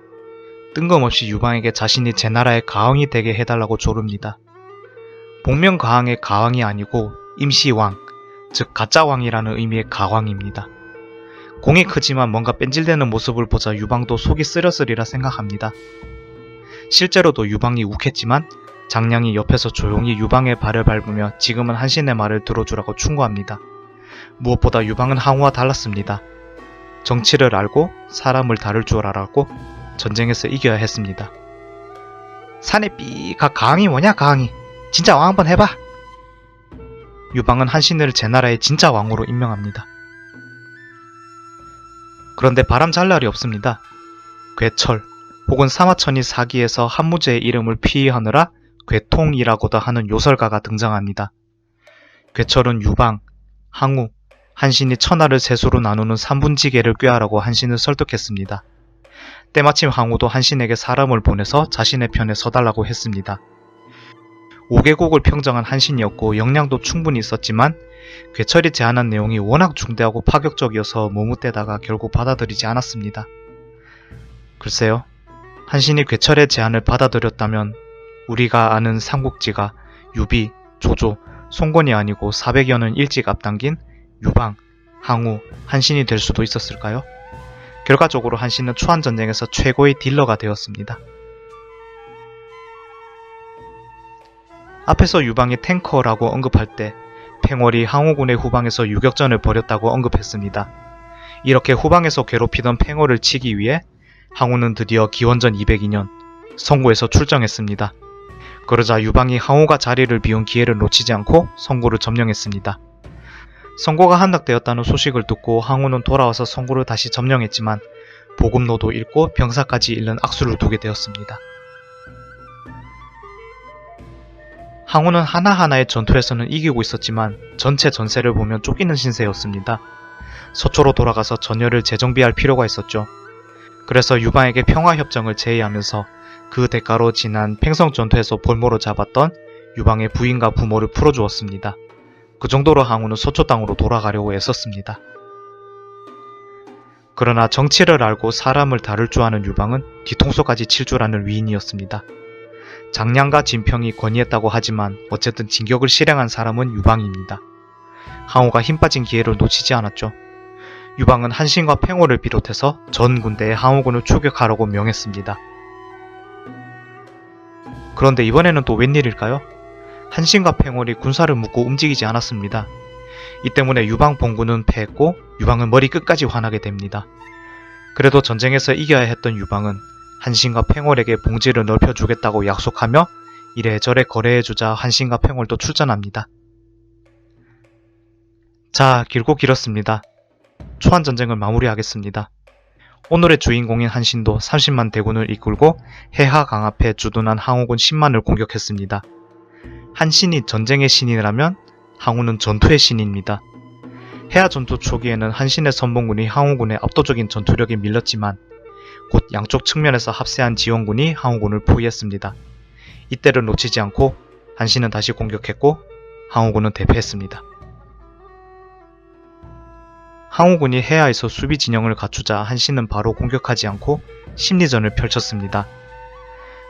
뜬금없이 유방에게 자신이 제 나라의 가왕이 되게 해달라고 조릅니다. 복면 가왕의 가왕이 아니고 임시왕, 즉 가짜왕이라는 의미의 가왕입니다. 공이 크지만 뭔가 뺀질대는 모습을 보자 유방도 속이 쓰렸으리라 생각합니다. 실제로도 유방이 욱했지만 장량이 옆에서 조용히 유방의 발을 밟으며 지금은 한신의 말을 들어주라고 충고합니다. 무엇보다 유방은 항우와 달랐습니다. 정치를 알고 사람을 다룰 줄 알았고 전쟁에서 이겨야 했습니다. 산에 삐가 가왕이 뭐냐 가왕이 진짜 왕 한번 해봐. 유방은 한신을 제 나라의 진짜 왕으로 임명합니다. 그런데 바람 잘 날이 없습니다. 괴철 혹은 사마천이 사기에서 한무제의 이름을 피의하느라 괴통이라고도 하는 요설가가 등장합니다. 괴철은 유방, 항우, 한신이 천하를 셋으로 나누는 삼분지계를 꾀하라고 한신을 설득했습니다. 때마침 항우도 한신에게 사람을 보내서 자신의 편에 서달라고 했습니다. 5개국을 평정한 한신이었고 역량도 충분히 있었지만 괴철이 제안한 내용이 워낙 중대하고 파격적이어서 머뭇대다가 결국 받아들이지 않았습니다. 글쎄요, 한신이 괴철의 제안을 받아들였다면 우리가 아는 삼국지가 유비, 조조, 송건이 아니고 400여 년 일찍 앞당긴 유방, 항우, 한신이 될 수도 있었을까요? 결과적으로 한신은 초안전쟁에서 최고의 딜러가 되었습니다. 앞에서 유방이 탱커라고 언급할 때 팽월이 항우군의 후방에서 유격전을 벌였다고 언급했습니다. 이렇게 후방에서 괴롭히던 팽월을 치기 위해 항우는 드디어 기원전 202년 성고에서 출정했습니다. 그러자 유방이 항우가 자리를 비운 기회를 놓치지 않고 성고를 점령했습니다. 성고가 함락되었다는 소식을 듣고 항우는 돌아와서 성고를 다시 점령했지만 보급로도 잃고 병사까지 잃는 악수를 두게 되었습니다. 항우는 하나하나의 전투에서는 이기고 있었지만 전체 전세를 보면 쫓기는 신세였습니다. 서초로 돌아가서 전열을 재정비할 필요가 있었죠. 그래서 유방에게 평화협정을 제의하면서 그 대가로 지난 팽성전투에서 볼모로 잡았던 유방의 부인과 부모를 풀어주었습니다. 그 정도로 항우는 서초 땅으로 돌아가려고 애썼습니다. 그러나 정치를 알고 사람을 다룰 줄 아는 유방은 뒤통수까지 칠 줄 아는 위인이었습니다. 장량과 진평이 권위했다고 하지만 어쨌든 진격을 실행한 사람은 유방입니다. 항우가 힘 빠진 기회를 놓치지 않았죠. 유방은 한신과 팽호를 비롯해서 전 군대에 항우군을 추격하라고 명했습니다. 그런데 이번에는 또 웬일일까요? 한신과 팽월이 군사를 묶고 움직이지 않았습니다. 이 때문에 유방 본군은 패했고 유방은 머리 끝까지 화나게 됩니다. 그래도 전쟁에서 이겨야 했던 유방은 한신과 팽월에게 봉지를 넓혀주겠다고 약속하며 이래저래 거래해주자 한신과 팽월도 출전합니다. 자, 길고 길었습니다. 초안전쟁을 마무리하겠습니다. 오늘의 주인공인 한신도 30만 대군을 이끌고 해하강 앞에 주둔한 항우군 10만을 공격했습니다. 한신이 전쟁의 신이라면 항우는 전투의 신입니다. 해하 전투 초기에는 한신의 선봉군이 항우군의 압도적인 전투력에 밀렸지만 곧 양쪽 측면에서 합세한 지원군이 항우군을 포위했습니다. 이때를 놓치지 않고 한신은 다시 공격했고 항우군은 대패했습니다. 항우군이 해하에서 수비 진영을 갖추자 한신은 바로 공격하지 않고 심리전을 펼쳤습니다.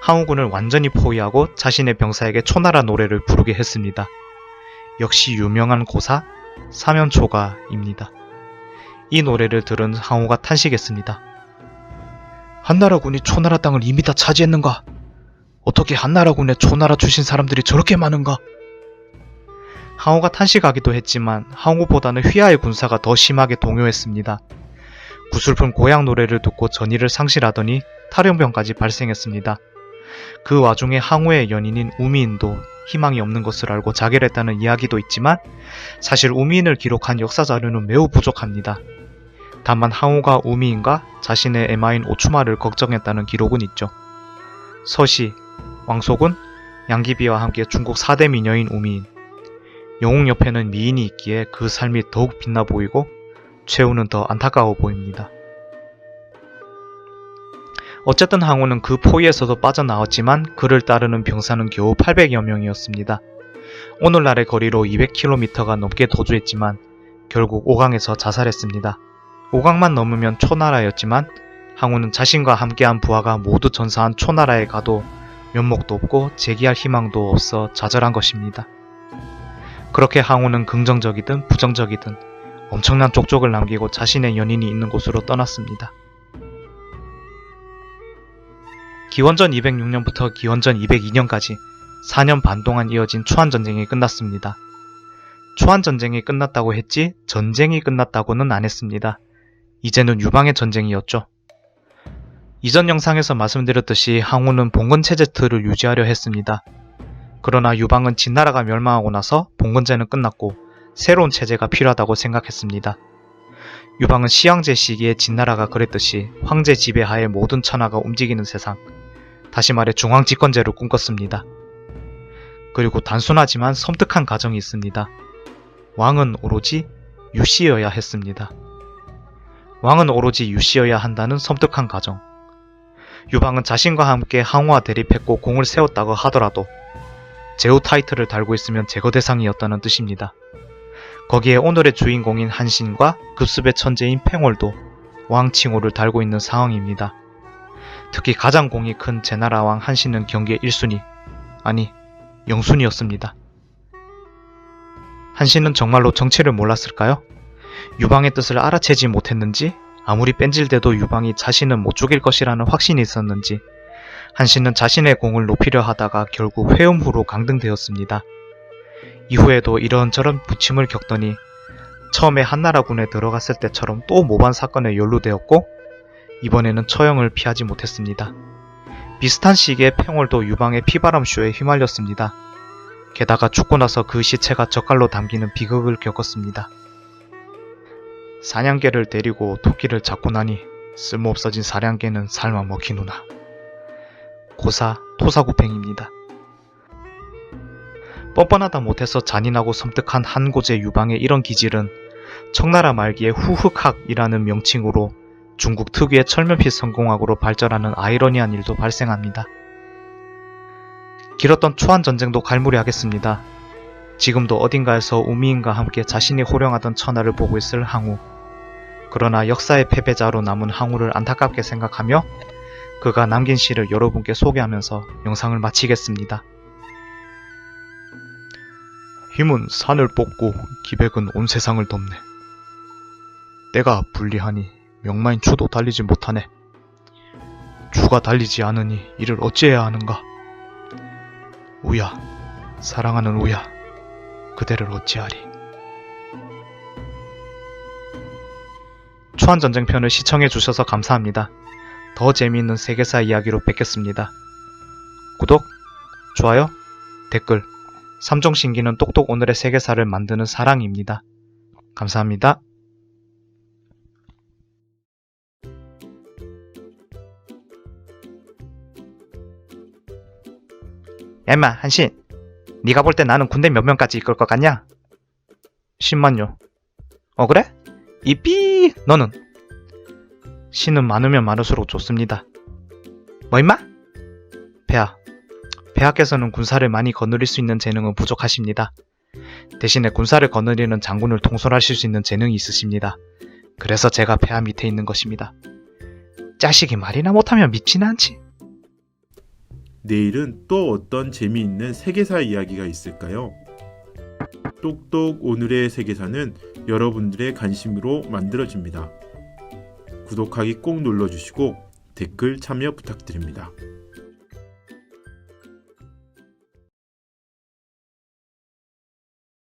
항우군을 완전히 포위하고 자신의 병사에게 초나라 노래를 부르게 했습니다. 역시 유명한 고사 사면초가입니다. 이 노래를 들은 항우가 탄식했습니다. 한나라군이 초나라 땅을 이미 다 차지했는가? 어떻게 한나라군에 초나라 출신 사람들이 저렇게 많은가? 항우가 탄식하기도 했지만 항우보다는 휘하의 군사가 더 심하게 동요했습니다. 구슬픈 고향 노래를 듣고 전의를 상실하더니 탈영병까지 발생했습니다. 그 와중에 항우의 연인인 우미인도 희망이 없는 것을 알고 자결했다는 이야기도 있지만 사실 우미인을 기록한 역사자료는 매우 부족합니다. 다만 항우가 우미인과 자신의 애마인 오추마를 걱정했다는 기록은 있죠. 서시, 왕속은 양귀비와 함께 중국 4대 미녀인 우미인, 영웅 옆에는 미인이 있기에 그 삶이 더욱 빛나 보이고 최후는 더 안타까워 보입니다. 어쨌든 항우는 그 포위에서도 빠져나왔지만 그를 따르는 병사는 겨우 800여 명이었습니다. 오늘날의 거리로 200km가 넘게 도주했지만 결국 오강에서 자살했습니다. 오강만 넘으면 초나라였지만 항우는 자신과 함께한 부하가 모두 전사한 초나라에 가도 면목도 없고 재기할 희망도 없어 좌절한 것입니다. 그렇게 항우는 긍정적이든 부정적이든 엄청난 족적을 남기고 자신의 연인이 있는 곳으로 떠났습니다. 기원전 206년부터 기원전 202년까지 4년 반 동안 이어진 초안전쟁이 끝났습니다. 초안전쟁이 끝났다고 했지 전쟁이 끝났다고는 안 했습니다. 이제는 유방의 전쟁이었죠. 이전 영상에서 말씀드렸듯이 항우는 봉건체제 틀을 유지하려 했습니다. 그러나 유방은 진나라가 멸망하고 나서 봉건제는 끝났고 새로운 체제가 필요하다고 생각했습니다. 유방은 시황제 시기에 진나라가 그랬듯이 황제 지배하에 모든 천하가 움직이는 세상, 다시 말해 중앙집권제를 꿈꿨습니다. 그리고 단순하지만 섬뜩한 가정이 있습니다. 왕은 오로지 유씨여야 했습니다. 왕은 오로지 유씨여야 한다는 섬뜩한 가정. 유방은 자신과 함께 항우와 대립했고 공을 세웠다고 하더라도 제후 타이틀을 달고 있으면 제거 대상이었다는 뜻입니다. 거기에 오늘의 주인공인 한신과 급습의 천재인 팽월도 왕 칭호를 달고 있는 상황입니다. 특히 가장 공이 큰 제나라 왕 한신은 경기의 1순위, 아니 0순위였습니다. 한신은 정말로 정체를 몰랐을까요? 유방의 뜻을 알아채지 못했는지, 아무리 뺀질대도 유방이 자신은 못 죽일 것이라는 확신이 있었는지, 한신은 자신의 공을 높이려 하다가 결국 회음후로 강등되었습니다. 이후에도 이런저런 부침을 겪더니 처음에 한나라군에 들어갔을 때처럼 또 모반 사건에 연루되었고, 이번에는 처형을 피하지 못했습니다. 비슷한 시기에 팽월도 유방의 피바람쇼에 휘말렸습니다. 게다가 죽고 나서 그 시체가 젓갈로 담기는 비극을 겪었습니다. 사냥개를 데리고 토끼를 잡고 나니 쓸모없어진 사냥개는 삶아 먹히누나. 고사 토사구팽입니다. 뻔뻔하다 못해서 잔인하고 섬뜩한 한고제 유방의 이런 기질은 청나라 말기에 후흑학이라는 명칭으로 중국 특유의 철면피 성공학으로 발전하는 아이러니한 일도 발생합니다. 길었던 초안전쟁도 갈무리하겠습니다. 지금도 어딘가에서 우미인과 함께 자신이 호령하던 천하를 보고 있을 항우. 그러나 역사의 패배자로 남은 항우를 안타깝게 생각하며 그가 남긴 시를 여러분께 소개하면서 영상을 마치겠습니다. 힘은 산을 뽑고 기백은 온 세상을 덮네. 때가 불리하니 명마인 추도 달리지 못하네. 추가 달리지 않으니 이를 어찌해야 하는가. 우야, 사랑하는 우야, 그대를 어찌하리. 초안전쟁편을 시청해주셔서 감사합니다. 더 재미있는 세계사 이야기로 뵙겠습니다. 구독, 좋아요, 댓글, 삼종신기는 똑똑 오늘의 세계사를 만드는 사랑입니다. 감사합니다. 야 임마 한신, 네가 볼 때 나는 군대 몇 명까지 이끌 것 같냐? 10만요. 그래? 이삐 너는? 신은 많으면 많을수록 좋습니다. 뭐 임마? 폐하께서는 군사를 많이 거느릴 수 있는 재능은 부족하십니다. 대신에 군사를 거느리는 장군을 통솔하실 수 있는 재능이 있으십니다. 그래서 제가 폐하 밑에 있는 것입니다. 자식이 말이나 못하면 밉지는 않지. 내일은 또 어떤 재미있는 세계사 이야기가 있을까요? 똑똑 오늘의 세계사는 여러분들의 관심으로 만들어집니다. 구독하기 꼭 눌러주시고 댓글 참여 부탁드립니다.